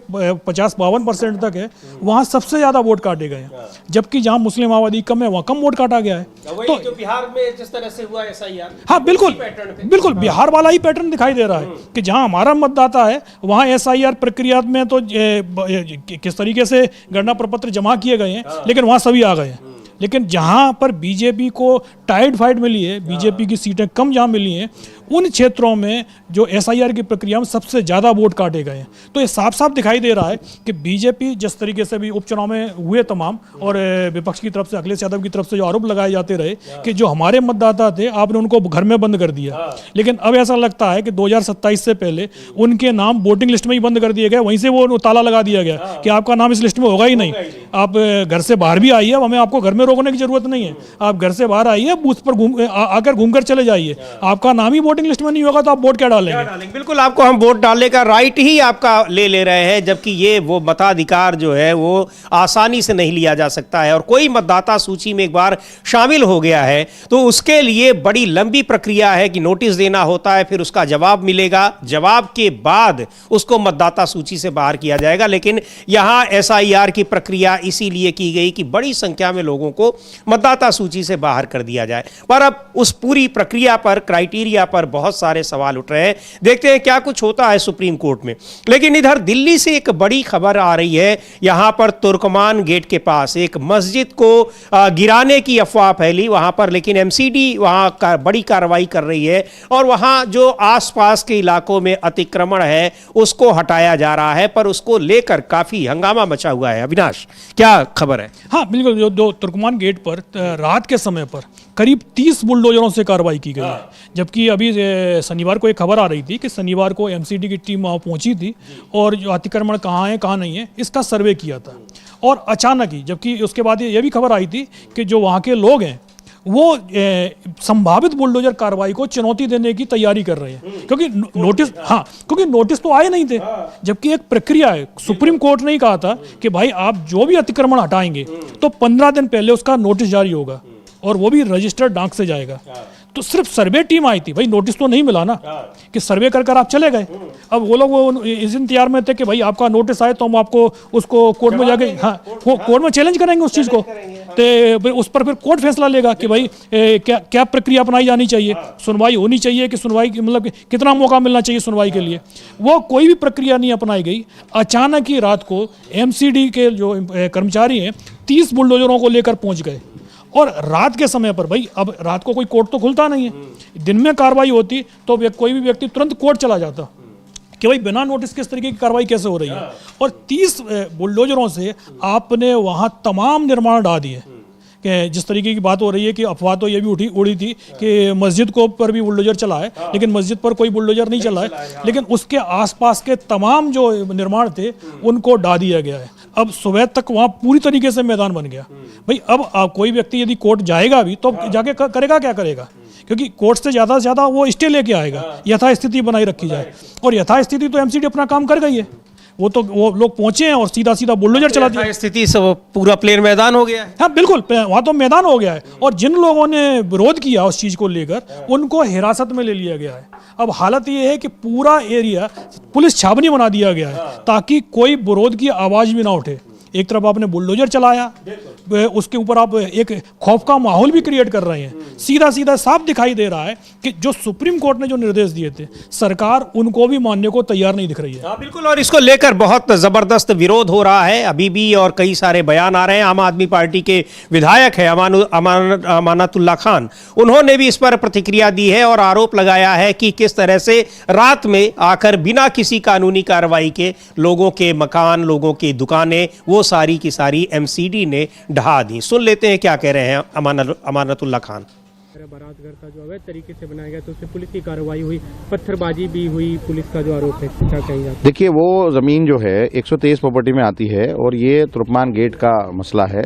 50-52% तक है, वहां सबसे ज़्यादा वोट काटे गए हैं। जबकि जहां मुस्लिम आबादी कम है वहां कम वोट काटा गया है। तो जो बिहार में जिस तरह से हुआ SIR, हाँ बिल्कुल बिहार वाला ही पैटर्न दिखाई दे रहा है कि जहां हमारा मतदाता है वहां SIR प्रक्रिया में तो किस तरीके से गणना प्रपत्र जमा किए गए हैं, लेकिन वहां सभी आ गए हैं। लेकिन जहां पर बीजेपी को टाइट फाइट मिली है, बीजेपी की सीटें कम जहां मिली हैं, उन क्षेत्रों में जो SIR की प्रक्रिया में सबसे ज़्यादा वोट काटे गए हैं। तो ये साफ साफ दिखाई दे रहा है कि बीजेपी जिस तरीके से भी उपचुनाव में हुए तमाम, और विपक्ष की तरफ से अखिलेश यादव की तरफ से जो आरोप लगाए जाते रहे कि जो हमारे मतदाता थे आपने उनको घर में बंद कर दिया, लेकिन अब ऐसा लगता है कि 2027 से पहले उनके नाम वोटिंग लिस्ट में ही बंद कर दिए गए, वहीं से वो ताला लगा दिया गया कि आपका नाम इस लिस्ट में होगा ही नहीं, आप घर से बाहर भी आइए, हमें आपको घर में रोकने की जरूरत नहीं है, आप घर से बाहर आइए, बूथ पर आकर घूमकर चले जाइए, आपका नाम ही वोटिंग लिस्ट में नहीं होगा तो आप वोट क्या डालेंगे? बिल्कुल, आपको हम वोट डालने का राइट ही आपका ले रहे हैं, जबकि ये वो मताधिकार जो है वो आसानी से नहीं लिया जा सकता है। और कोई मतदाता सूची में एक बार शामिल हो गया है तो उसके लिए बड़ी लंबी प्रक्रिया है कि नोटिस देना होता है, फिर उसका जवाब मिलेगा, जवाब के बाद उसको मतदाता सूची से बाहर किया जाएगा। लेकिन यहां SIR की प्रक्रिया इसीलिए की गई कि बड़ी संख्या में लोगों को मतदाता सूची से बाहर कर दिया जाए। पर अब उस पूरी प्रक्रिया पर, क्राइटेरिया पर बहुत सारे सवाल उठ रहे हैं। देखते हैं क्या कुछ होता है सुप्रीम कोर्ट में। लेकिन इधर दिल्ली से एक बड़ी खबर आ रही है। यहां पर तुर्कमान गेट के पास एक मस्जिद को गिराने की अफवाह फैली वहां पर, लेकिन MCD वहां बड़ी कार्रवाई कर रही है और वहां जो आसपास के इलाकों में अतिक्रमण है उसको हटाया जा रहा है, पर उसको लेकर काफी हंगामा मचा हुआ है। अविनाश, क्या खबर है? हाँ बिल्कुल, जो तुर्कमान गेट पर रात के समय पर करीब 30 बुलडोजरों से कार्रवाई की गई है। जबकि अभी शनिवार को एक खबर आ रही थी कि शनिवार को MCD की टीम वहाँ पहुंची थी और जो अतिक्रमण कहाँ है कहाँ नहीं है इसका सर्वे किया था, और अचानक ही, जबकि उसके बाद ये भी खबर आई थी कि जो वहाँ के लोग हैं वो संभावित बुलडोजर कार्रवाई को चुनौती देने की तैयारी कर रहे हैं, क्योंकि नोटिस तो आए नहीं थे। जबकि एक प्रक्रिया है, सुप्रीम कोर्ट ने ही कहा था कि भाई आप जो भी अतिक्रमण हटाएंगे तो 15 दिन पहले उसका नोटिस जारी होगा और वो भी रजिस्टर्ड डाक से जाएगा। तो सिर्फ सर्वे टीम आई थी, भाई नोटिस तो नहीं मिला ना कि सर्वे कर आप चले गए। अब वो लोग इस इंतजार में थे कि भाई आपका नोटिस आए तो हम आपको उसको कोर्ट में जाके, हाँ कोर्ट में चैलेंज करेंगे उस चीज़ को, तो उस पर फिर कोर्ट फैसला लेगा कि भाई क्या प्रक्रिया अपनाई जानी चाहिए, सुनवाई होनी चाहिए कि सुनवाई मतलब कितना मौका मिलना चाहिए सुनवाई के लिए। वो कोई भी प्रक्रिया नहीं अपनाई गई। अचानक ही रात को MCD के जो कर्मचारी हैं 30 बुलडोजरों को लेकर पहुंच गए, और रात के समय पर, भाई अब रात को कोई कोर्ट तो खुलता नहीं है, दिन में कार्रवाई होती तो कोई भी व्यक्ति तुरंत कोर्ट चला जाता कि भाई बिना नोटिस किस तरीके की कार्रवाई कैसे हो रही है। और 30 बुलडोजरों से आपने वहां तमाम निर्माण ढा दिए। कि जिस तरीके की बात हो रही है कि अफवाह तो ये भी उड़ी थी कि मस्जिद को पर भी बुलडोजर चला है, लेकिन मस्जिद पर कोई बुलडोजर नहीं चला है, लेकिन उसके आसपास के तमाम जो निर्माण थे उनको ढा दिया गया है। अब सुबह तक वहाँ पूरी तरीके से मैदान बन गया। भाई अब कोई व्यक्ति यदि कोर्ट जाएगा भी तो जाके करेगा क्या करेगा, क्योंकि कोर्ट से ज़्यादा वो स्टे लेके आएगा, यथास्थिति बनाई रखी जाए। और यथास्थिति तो MCD अपना काम कर गई है, वो लोग पहुंचे हैं और सीधा बुलडोजर चला दिया। स्थिति से पूरा प्लेन मैदान हो गया है। हाँ बिल्कुल, वहाँ तो मैदान हो गया है, और जिन लोगों ने विरोध किया उस चीज़ को लेकर उनको हिरासत में ले लिया गया है। अब हालत ये है कि पूरा एरिया पुलिस छावनी बना दिया गया है ताकि कोई विरोध की आवाज़ भी ना उठे। एक तरफ आपने बुलडोजर चलाया, उसके ऊपर आप एक खौफ का माहौल भी क्रिएट कर रहे हैं। सीधा साफ दिखाई दे रहा है कि जो सुप्रीम कोर्ट ने जो निर्देश दिए थे सरकार उनको भी मानने को तैयार नहीं दिख रही है। हाँ बिल्कुल, और इसको लेकर बहुत जबरदस्त विरोध हो रहा है अभी भी, और कई सारे बयान आ रहे हैं। आम आदमी पार्टी के विधायक है अमानतुल्लाह खान, उन्होंने भी इस पर प्रतिक्रिया दी है और आरोप लगाया है कि किस तरह से रात में आकर बिना किसी कानूनी कार्रवाई के लोगों के मकान, लोगों की दुकानें, वो सारी की सारी MCD ने ढहा दी। सुन लेते हैं क्या कह रहे हैं अमानतुल्लाह खान। बारात घर का जो अवैध तरीके से बनाया गया तो उसमें पुलिस की कार्रवाई हुई, पत्थरबाजी भी हुई, पुलिस का जो आरोप है, क्या कहेंगे आप? देखिए, वो ज़मीन जो है 123 प्रॉपर्टी में आती है और ये तुर्कमान गेट का मसला है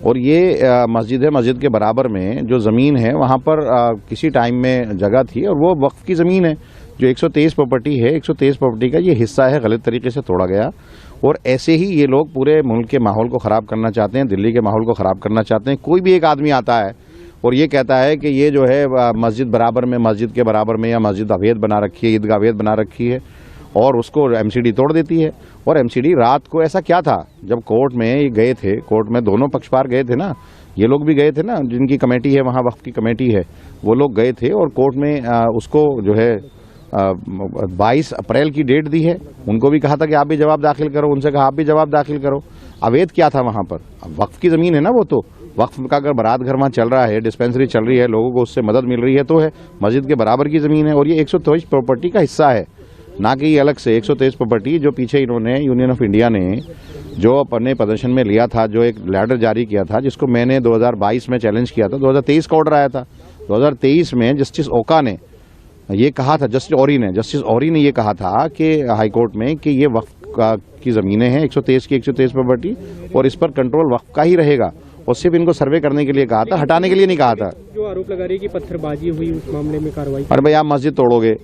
और ये मस्जिद है। मस्जिद के बराबर में जो ज़मीन है वहाँ पर किसी टाइम में जगह थी और वो वक्फ की ज़मीन है। जो 123 प्रॉपर्टी है, 123 प्रॉपर्टी का ये हिस्सा है, गलत तरीके से तोड़ा गया और ऐसे ही ये लोग पूरे मुल्क के माहौल को ख़राब करना चाहते हैं, दिल्ली के माहौल को ख़राब करना चाहते हैं। कोई भी एक आदमी आता है और ये कहता है कि ये जो है मस्जिद बराबर में, मस्जिद के बराबर में या मस्जिद अवैध बना रखी है, ईदगाह अवैध बना रखी है और उसको एमसीडी तोड़ देती है। और एमसीडी रात को ऐसा क्या था, जब कोर्ट में ये गए थे, कोर्ट में दोनों पक्षकार गए थे ना, ये लोग भी गए थे ना, जिनकी कमेटी है वहाँ वक्फ की कमेटी है, वो लोग गए थे और कोर्ट में उसको जो है 22 अप्रैल की डेट दी है। उनको भी कहा था कि आप भी जवाब दाखिल करो, उनसे कहा आप भी जवाब दाखिल करो। अवैध क्या था वहाँ पर? वक्फ की ज़मीन है ना, वो तो वक्फ का अगर बारात घर वहाँ चल रहा है, डिस्पेंसरी चल रही है, लोगों को उससे मदद मिल रही है तो है, मस्जिद के बराबर की ज़मीन है और ये 123 प्रॉपर्टी का हिस्सा है, ना कि अलग से 123 प्रॉपर्टी जो पीछे इन्होंने यूनियन ऑफ इंडिया ने जो अपने प्रदर्शन में लिया था, जो एक लेटर जारी किया था, जिसको मैंने 2022 में चैलेंज किया था। 2023 का ऑर्डर आया था। 2023 में जस्टिस ओका ने ये कहा था, जस्टिस औरी ने ये कहा था कि हाईकोर्ट में कि ये वक्फ की ज़मीनें हैं, 123 की 123 प्रॉपर्टी, और इस पर कंट्रोल वक्फ का ही रहेगा और सिर्फ इनको सर्वे करने के लिए कहा था, हटाने के लिए नहीं कहा था। जो आरोप लगा रही है कि पत्थरबाजी हुई, उस मामले में कार्रवाई? अरे भाई, आप मस्जिद तोड़ोगे,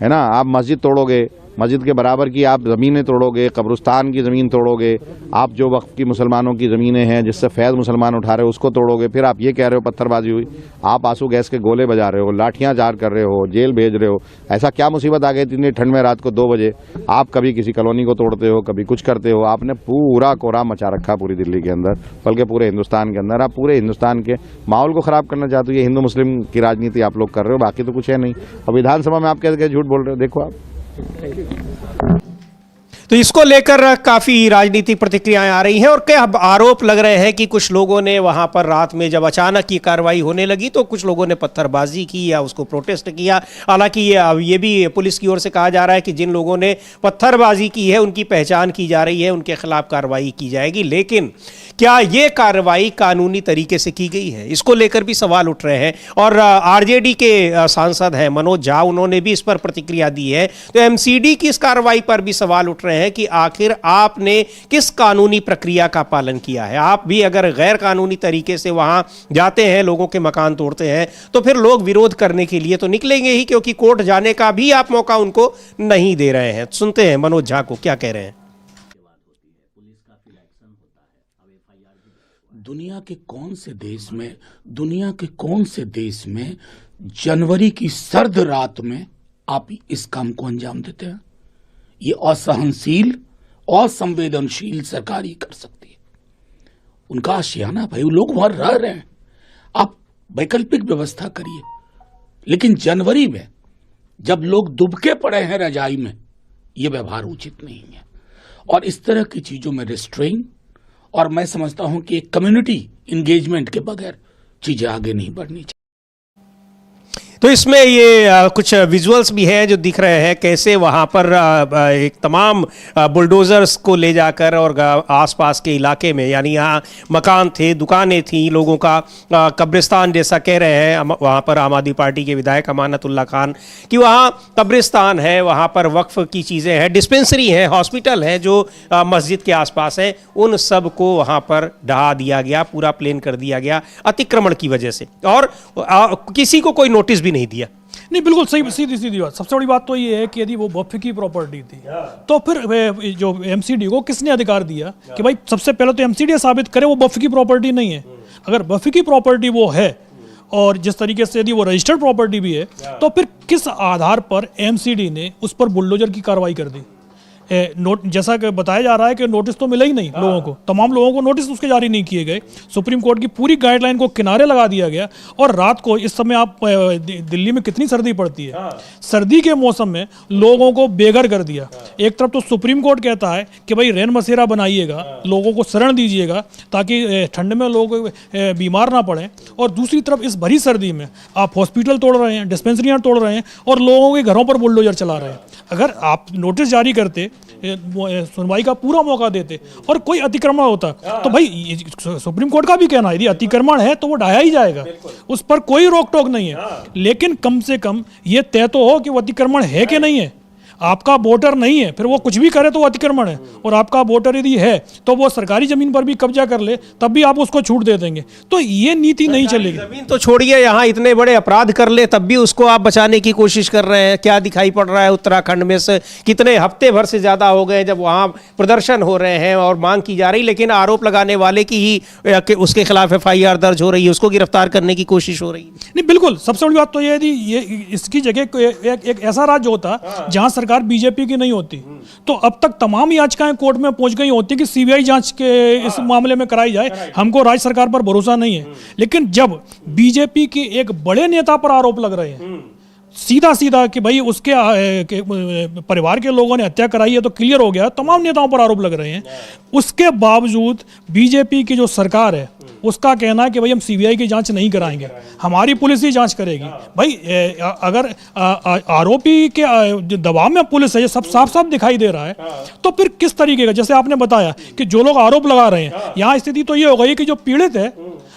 है ना, आप मस्जिद तोड़ोगे, मस्जिद के बराबर की आप ज़मीनें तोड़ोगे, कब्रिस्तान की ज़मीन तोड़ोगे, आप जो वक्फ की मुसलमानों की ज़मीनें हैं जिससे फैज़ मुसलमान उठा रहे हो उसको तोड़ोगे, फिर आप ये कह रहे हो पत्थरबाजी हुई। आप आंसू गैस के गोले बजा रहे हो, लाठियाँ जार कर रहे हो, जेल भेज रहे हो। ऐसा क्या मुसीबत आ गई इतनी ठंड में रात को 2 बजे? आप कभी किसी कॉलोनी को तोड़ते हो, कभी कुछ करते हो। आपने पूरा कोहराम मचा रखा पूरी दिल्ली के अंदर, बल्कि पूरे हिंदुस्तान के अंदर। आप पूरे हिंदुस्तान के माहौल को ख़राब करना चाहते हो। ये हिंदू मुस्लिम की राजनीति आप लोग कर रहे हो, बाकी तो कुछ है नहीं। और विधानसभा में आप कैसे झूठ बोल रहे हो, देखो आप। तो इसको लेकर काफी राजनीतिक प्रतिक्रियाएं आ रही हैं और क्या आरोप लग रहे हैं कि कुछ लोगों ने वहां पर रात में जब अचानक ये कार्रवाई होने लगी तो कुछ लोगों ने पत्थरबाजी की या उसको प्रोटेस्ट किया। हालांकि ये भी पुलिस की ओर से कहा जा रहा है कि जिन लोगों ने पत्थरबाजी की है उनकी पहचान की जा रही है, उनके खिलाफ कार्रवाई की जाएगी। लेकिन क्या ये कार्रवाई कानूनी तरीके से की गई है, इसको लेकर भी सवाल उठ रहे हैं। और आरजेडी के सांसद हैं मनोज झा, उन्होंने भी इस पर प्रतिक्रिया दी है। तो एमसीडी की इस कार्रवाई पर भी सवाल उठ रहे हैं कि आखिर आपने किस कानूनी प्रक्रिया का पालन किया है। आप भी अगर गैर कानूनी तरीके से वहां जाते हैं, लोगों के मकान तोड़ते हैं, तो फिर लोग विरोध करने के लिए तो निकलेंगे ही, क्योंकि कोर्ट जाने का भी आप मौका उनको नहीं दे रहे हैं। सुनते हैं मनोज झा को, क्या कह रहे हैं। दुनिया के कौन से देश में जनवरी की सर्द रात में आप इस काम को अंजाम देते हैं? ये असहनशील, असंवेदनशील सरकार ही कर सकती है। उनका आशियाना भाई, लोग वहां रह रहे हैं, आप वैकल्पिक व्यवस्था करिए। लेकिन जनवरी में जब लोग दुबके पड़े हैं रजाई में, ये व्यवहार उचित नहीं है। और इस तरह की चीजों में रिस्ट्रेन, और मैं समझता हूं कि एक कम्युनिटी इंगेजमेंट के बगैर चीजें आगे नहीं बढ़नी चाहिए। तो इसमें ये कुछ विजुअल्स भी हैं जो दिख रहे हैं, कैसे वहाँ पर एक तमाम बुलडोज़र्स को ले जाकर और आसपास के इलाके में, यानी यहाँ मकान थे, दुकानें थी, लोगों का कब्रिस्तान जैसा कह रहे हैं वहाँ पर आम आदमी पार्टी के विधायक अमानतुल्लाह खान, कि वहाँ कब्रिस्तान है, वहाँ पर वक्फ की चीज़ें हैं, डिस्पेंसरी है, हॉस्पिटल है जो मस्जिद के आसपास है, उन सब को वहाँ पर ढहा दिया गया, पूरा प्लेन कर दिया गया अतिक्रमण की वजह से, और किसी को कोई नोटिस भी नहीं दिया। नहीं, बिल्कुल सही, सीधी बात। सबसे बड़ी बात तो ये है कि यदि वो वक्फ की प्रॉपर्टी थी तो फिर जो एमसीडी को किसने अधिकार दिया कि भाई सबसे पहले तो एमसीडी साबित करे वो वक्फ की प्रॉपर्टी नहीं है। अगर वक्फ की प्रॉपर्टी वो है और जिस तरीके से यदि वो रजिस्टर्ड प्रॉपर्टी भी है, तो फिर किस आधार पर एमसीडी ने उस पर बुलडोजर की कार्रवाई कर दी? जैसा कि बताया जा रहा है कि नोटिस तो मिला ही नहीं लोगों को, तमाम लोगों को नोटिस उसके जारी नहीं किए गए। सुप्रीम कोर्ट की पूरी गाइडलाइन को किनारे लगा दिया गया। और रात को, इस समय आप दिल्ली में कितनी सर्दी पड़ती है, सर्दी के मौसम में लोगों को बेघर कर दिया। एक तरफ तो सुप्रीम कोर्ट कहता है कि भाई रैन बसेरा बनाइएगा, लोगों को शरण दीजिएगा ताकि ठंड में लोग बीमार ना पड़ें, और दूसरी तरफ इस भरी सर्दी में आप हॉस्पिटल तोड़ रहे हैं, डिस्पेंसरियाँ तोड़ रहे हैं और लोगों के घरों पर बुलडोजर चला रहे हैं। अगर आप नोटिस जारी करते सुनवाई का पूरा मौका देते और कोई अतिक्रमण होता तो भाई सुप्रीम कोर्ट का भी कहना है यदि अतिक्रमण है तो वो ढाया ही जाएगा, उस पर कोई रोक टोक नहीं है। लेकिन कम से कम ये तय तो हो कि वो अतिक्रमण है कि नहीं है। आपका वोटर नहीं है फिर वो कुछ भी करे तो वो अतिक्रमण है, और आपका वोटर यदि है तो वो सरकारी जमीन पर भी कब्जा कर ले तब भी आप उसको छूट दे देंगे। तो ये नीति नहीं चलेगी। जमीन तो छोड़िए, यहाँ इतने बड़े अपराध कर ले तब भी उसको आप बचाने की कोशिश कर रहे हैं। क्या दिखाई पड़ रहा है उत्तराखंड में से कितने हफ्ते भर से ज्यादा हो गए जब वहाँ प्रदर्शन हो रहे हैं और मांग की जा रही, लेकिन आरोप लगाने वाले की ही उसके खिलाफ FIR दर्ज हो रही है, उसको गिरफ्तार करने की कोशिश हो रही है। नहीं बिल्कुल, सबसे बड़ी बात तो ये इसकी जगह एक ऐसा राज्य होता जहां सरकार बीजेपी की नहीं होती तो अब तक तमाम याचिकाएं कोर्ट में पहुंच गई होती कि CBI जांच के इस मामले में कराई जाए। हमको राज्य सरकार पर भरोसा नहीं है। लेकिन जब बीजेपी के एक बड़े नेता पर आरोप लग रहे हैं सीधा सीधा कि भाई उसके परिवार के लोगों ने हत्या कराई है तो क्लियर हो गया, तमाम नेताओं पर आरोप लग रहे हैं, उसके बावजूद बीजेपी की जो सरकार है उसका कहना है कि भाई हम CBI की जांच नहीं कराएंगे, हमारी पुलिस ही जांच करेगी। भाई अगर आरोपी के दबाव में पुलिस है, ये सब साफ साफ दिखाई दे रहा है, तो फिर किस तरीके का, जैसे आपने बताया कि जो लोग आरोप लगा रहे हैं, यहाँ स्थिति तो ये हो गई कि जो पीड़ित है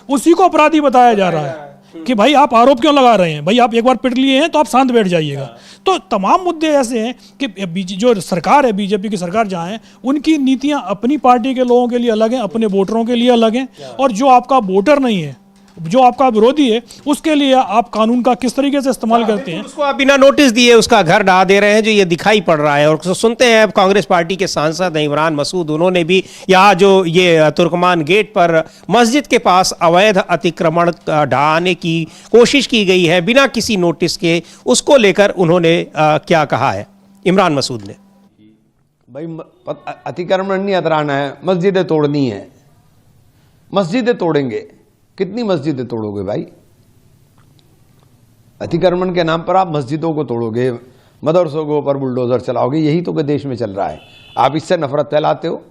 उसी को अपराधी बताया जा रहा है कि भाई आप आरोप क्यों लगा रहे हैं, भाई आप एक बार पिट लिए हैं तो आप शांत बैठ जाइएगा। तो तमाम मुद्दे ऐसे हैं कि जो सरकार है, बीजेपी की सरकार जहाँ है, उनकी नीतियां अपनी पार्टी के लोगों के लिए अलग हैं, अपने वोटरों के लिए अलग हैं, और जो आपका वोटर नहीं है, जो आपका विरोधी है, उसके लिए आप कानून का किस तरीके से इस्तेमाल करते हैं। उसको आप बिना नोटिस दिए उसका घर ढा दे रहे हैं, जो ये दिखाई पड़ रहा है। और सुनते हैं कांग्रेस पार्टी के सांसद इमरान मसूद, उन्होंने भी यहाँ जो ये तुर्कमान गेट पर मस्जिद के पास अवैध अतिक्रमण ढहाने की कोशिश की गई है बिना किसी नोटिस के, उसको लेकर उन्होंने क्या कहा है इमरान मसूद ने। भाई अतिक्रमण नहीं हटाना है, मस्जिदें तोड़नी है, मस्जिदें तोड़ेंगे। कितनी मस्जिदें तोड़ोगे भाई? अतिक्रमण के नाम पर आप मस्जिदों को तोड़ोगे, मदरसों के ऊपर बुलडोजर चलाओगे, यही तो देश में चल रहा है। आप इससे नफरत फैलाते हो,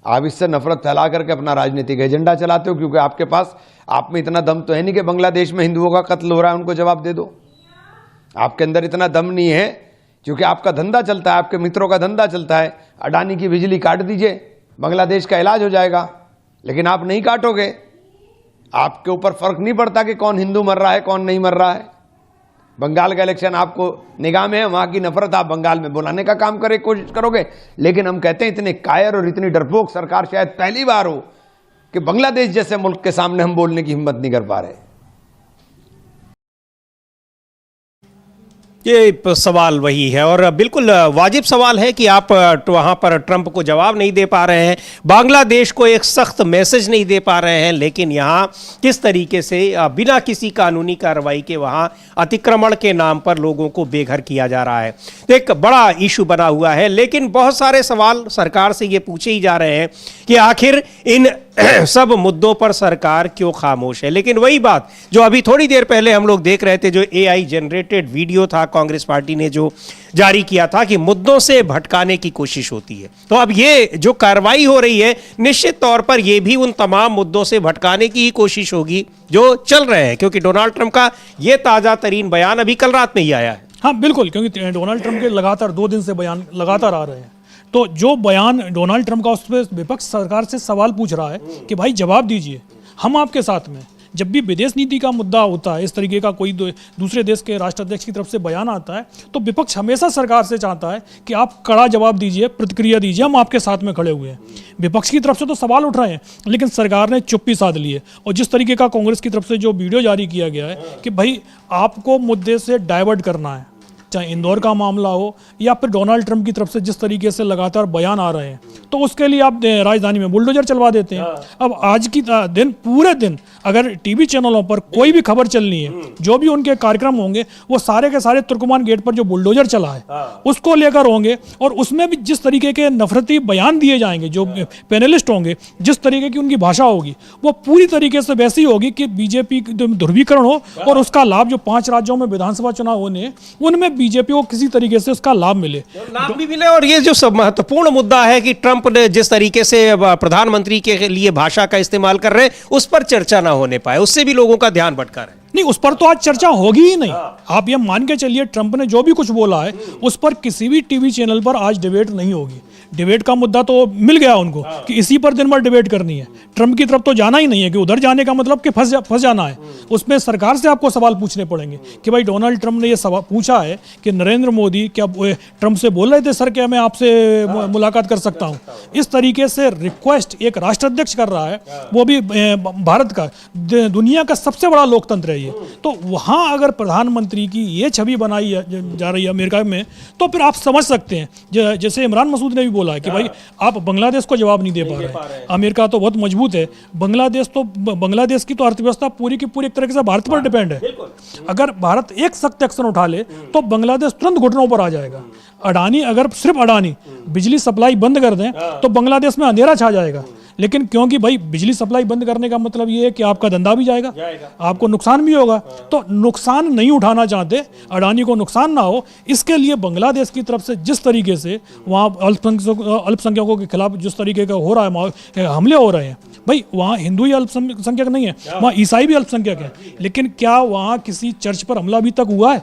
आप इससे नफरत फैला करके अपना राजनीतिक एजेंडा चलाते हो, क्योंकि आपके पास, आप में इतना दम तो है नहीं कि बांग्लादेश में हिंदुओं का कत्ल हो रहा है उनको जवाब दे दो। आपके अंदर इतना दम नहीं है, क्योंकि आपका धंधा चलता है, आपके मित्रों का धंधा चलता है। अडानी की बिजली काट दीजिए, बांग्लादेश का इलाज हो जाएगा, लेकिन आप नहीं काटोगे। आपके ऊपर फर्क नहीं पड़ता कि कौन हिंदू मर रहा है कौन नहीं मर रहा है। बंगाल का इलेक्शन आपको निगाह में है, वहां की नफरत आप बंगाल में बुलाने का काम कोशिश करोगे। लेकिन हम कहते हैं इतने कायर और इतनी डरपोक सरकार शायद पहली बार हो कि बांग्लादेश जैसे मुल्क के सामने हम बोलने की हिम्मत नहीं कर पा रहे। ये सवाल वही है और बिल्कुल वाजिब सवाल है कि आप वहाँ पर ट्रंप को जवाब नहीं दे पा रहे हैं, बांग्लादेश को एक सख्त मैसेज नहीं दे पा रहे हैं, लेकिन यहाँ किस तरीके से बिना किसी कानूनी कार्रवाई के वहाँ अतिक्रमण के नाम पर लोगों को बेघर किया जा रहा है। तो एक बड़ा इशू बना हुआ है, लेकिन बहुत सारे सवाल सरकार से ये पूछे ही जा रहे हैं कि आखिर इन सब मुद्दों पर सरकार क्यों खामोश है। लेकिन वही बात जो अभी थोड़ी देर पहले हम लोग देख रहे थे, जो AI जनरेटेड वीडियो था कांग्रेस पार्टी ने जो जारी किया था कि मुद्दों से भटकाने की कोशिश होती है, तो अब ये जो कार्रवाई हो रही है निश्चित तौर पर ये भी उन तमाम मुद्दों से भटकाने की ही कोशिश होगी जो चल रहे हैं, क्योंकि डोनाल्ड ट्रंप का ये ताज़ा तरीन बयान अभी कल रात में ही आया है। हाँ बिल्कुल, क्योंकि डोनाल्ड ट्रंप के लगातार 2 दिन से बयान लगातार आ रहे हैं, तो जो बयान डोनाल्ड ट्रंप का, उस पर विपक्ष सरकार से सवाल पूछ रहा है कि भाई जवाब दीजिए, हम आपके साथ में। जब भी विदेश नीति का मुद्दा होता है, इस तरीके का कोई दूसरे देश के राष्ट्राध्यक्ष की तरफ से बयान आता है, तो विपक्ष हमेशा सरकार से चाहता है कि आप कड़ा जवाब दीजिए, प्रतिक्रिया दीजिए, हम आपके साथ में खड़े हुए हैं। विपक्ष की तरफ से तो सवाल उठ रहे हैं, लेकिन सरकार ने चुप्पी साध ली है। और जिस तरीके का कांग्रेस की तरफ से जो वीडियो जारी किया गया है कि भाई आपको मुद्दे से डाइवर्ट करना है, चाहे इंदौर का मामला हो या फिर डोनाल्ड ट्रंप की तरफ से जिस तरीके से लगातार बयान आ रहे हैं, तो उसके लिए आप राजधानी में बुलडोजर चलवा देते हैं। अब आज की दिन पूरे दिन अगर टीवी चैनलों पर कोई भी खबर चलनी है, जो भी उनके कार्यक्रम होंगे, वो सारे के सारे तुर्कमान गेट पर जो बुलडोजर चला है उसको लेकर होंगे, और उसमें भी जिस तरीके के नफरती बयान दिए जाएंगे, जो पैनलिस्ट होंगे, जिस तरीके की उनकी भाषा होगी, वो पूरी तरीके से वैसी होगी कि बीजेपी ध्रुवीकरण हो और उसका लाभ जो 5 राज्यों में विधानसभा चुनाव होने, उनमें बीजेपी को किसी तरीके से उसका लाभ मिले, लाभ भी मिले। और ये जो सब महत्वपूर्ण मुद्दा है कि ट्रंप ने जिस तरीके से प्रधानमंत्री के लिए भाषा का इस्तेमाल कर रहे हैं, उस पर चर्चा ना होने पाए, उससे भी लोगों का ध्यान भटका रहे हैं। नहीं, उस पर तो आज चर्चा होगी ही नहीं। आप ये मान के चलिए ट्रंप ने जो भी कुछ बोला है उस पर किसी भी टीवी चैनल पर आज डिबेट नहीं होगी। डिबेट का मुद्दा तो मिल गया उनको कि इसी पर दिन भर डिबेट करनी है। ट्रंप की तरफ तो जाना ही नहीं है कि उधर जाने का मतलब कि फंस जाना है। उसमें सरकार से आपको सवाल पूछने पड़ेंगे कि भाई डोनाल्ड ट्रंप ने ये सवाल पूछा है कि नरेंद्र मोदी क्या ट्रंप से बोल रहे थे सर क्या मैं आपसे मुलाकात कर सकता हूँ। इस तरीके से रिक्वेस्ट एक राष्ट्राध्यक्ष कर रहा है, वो भी भारत का, दुनिया का सबसे बड़ा लोकतंत्र है ये। तो वहाँ अगर प्रधानमंत्री की ये छवि बनाई जा रही है अमेरिका में, तो फिर आप समझ सकते हैं जैसे इमरान मसूद ने भी बोला है कि भाई आप बांग्लादेश को जवाब नहीं दे पा रहे। अमेरिका तो बहुत मजबूत है, बांग्लादेश की तो अर्थव्यवस्था पूरी की पूरी एक तरीके से भारत पर डिपेंड है। अगर भारत एक सख्त एक्शन उठा ले तो बांग्लादेश तुरंत घुटनों पर आ जाएगा। अडानी, अगर सिर्फ अडानी बिजली सप्लाई बंद कर दें तो बांग्लादेश में अंधेरा छा जाएगा। लेकिन क्योंकि भाई बिजली सप्लाई बंद करने का मतलब ये है कि आपका धंधा भी जाएगा, आपको नुकसान भी होगा। तो नुकसान नहीं उठाना चाहते, अडानी को नुकसान ना हो, इसके लिए बांग्लादेश की तरफ से जिस तरीके से वहाँ अल्पसंख्यकों के खिलाफ जिस तरीके का हो रहा है, हमले हो रहे हैं, भाई वहाँ हिंदू ही अल्पसंख्यक नहीं है, वहाँ ईसाई भी अल्पसंख्यक है। लेकिन क्या वहाँ किसी चर्च पर हमला अभी तक हुआ है?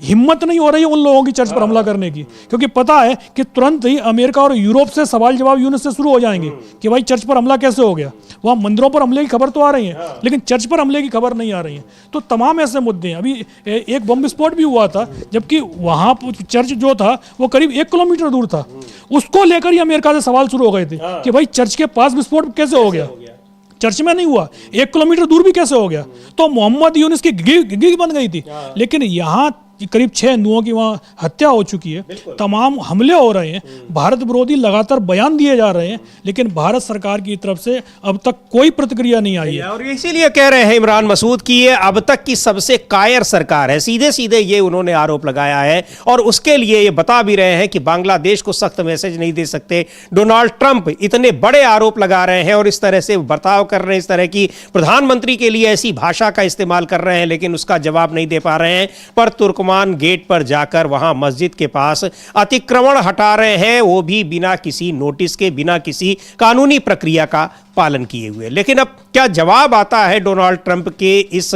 हिम्मत नहीं हो रही है उन लोगों की चर्च पर हमला करने की, क्योंकि पता है कि तुरंत ही अमेरिका और यूरोप से सवाल जवाब यूनिट से शुरू हो जाएंगे कि भाई चर्च पर हमला कैसे हो गया। वहाँ मंदिरों पर हमले की खबर तो आ रही है, लेकिन चर्च पर हमले की खबर नहीं आ रही है। तो तमाम ऐसे मुद्दे हैं। अभी एक बम विस्फोट भी हुआ था, जबकि वहाँ चर्च जो था वो करीब 1 किलोमीटर दूर था। उसको लेकर ही अमेरिका से सवाल शुरू हो गए थे कि भाई चर्च के पास विस्फोट कैसे हो गया, चर्च में नहीं हुआ, 1 किलोमीटर दूर भी कैसे हो गया। तो मोहम्मद यूनुस की गिग बन गई थी। लेकिन यहाँ करीब 6 हिंदुओं की वहाँ हत्या हो चुकी है, तमाम हमले हो रहे हैं, भारत विरोधी लगातार बयान दिए जा रहे हैं, लेकिन भारत सरकार की तरफ से अब तक कोई प्रतिक्रिया नहीं आई है। और इसीलिए कह रहे हैं इमरान मसूद की ये अब तक की सबसे कायर सरकार है। सीधे सीधे ये उन्होंने आरोप लगाया है और उसके लिए ये बता भी रहे हैं कि बांग्लादेश को सख्त मैसेज नहीं दे सकते। डोनाल्ड ट्रंप इतने बड़े आरोप लगा रहे हैं और इस तरह से बर्ताव कर रहे हैं, इस तरह की प्रधानमंत्री के लिए ऐसी भाषा का इस्तेमाल कर रहे हैं, लेकिन उसका जवाब नहीं दे पा रहे हैं। पर तुर्कमान गेट पर जाकर वहां मस्जिद के पास अतिक्रमण हटा रहे हैं, वो भी बिना किसी नोटिस के, बिना किसी कानूनी प्रक्रिया का पालन किए हुए। लेकिन अब क्या जवाब आता है डोनाल्ड ट्रंप के इस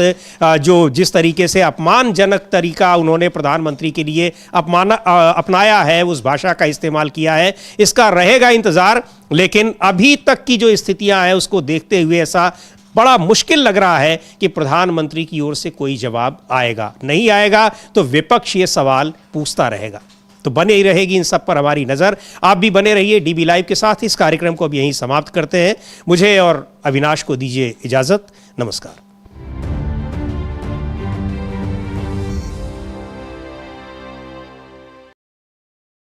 जिस तरीके से अपमानजनक तरीका उन्होंने प्रधानमंत्री के लिए अपनाया है, उस भाषा का इस्तेमाल किया है, इसका रहेगा इंतजार। लेकिन अभी तक की जो स्थितियां हैं उसको देखते हुए ऐसा बड़ा मुश्किल लग रहा है कि प्रधानमंत्री की ओर से कोई जवाब आएगा। नहीं आएगा तो विपक्ष ये सवाल पूछता रहेगा। तो बने ही रहेगी इन सब पर हमारी नजर। आप भी बने रहिए डीबी लाइव के साथ। इस कार्यक्रम को अब यहीं समाप्त करते हैं। मुझे और अविनाश को दीजिए इजाजत। नमस्कार।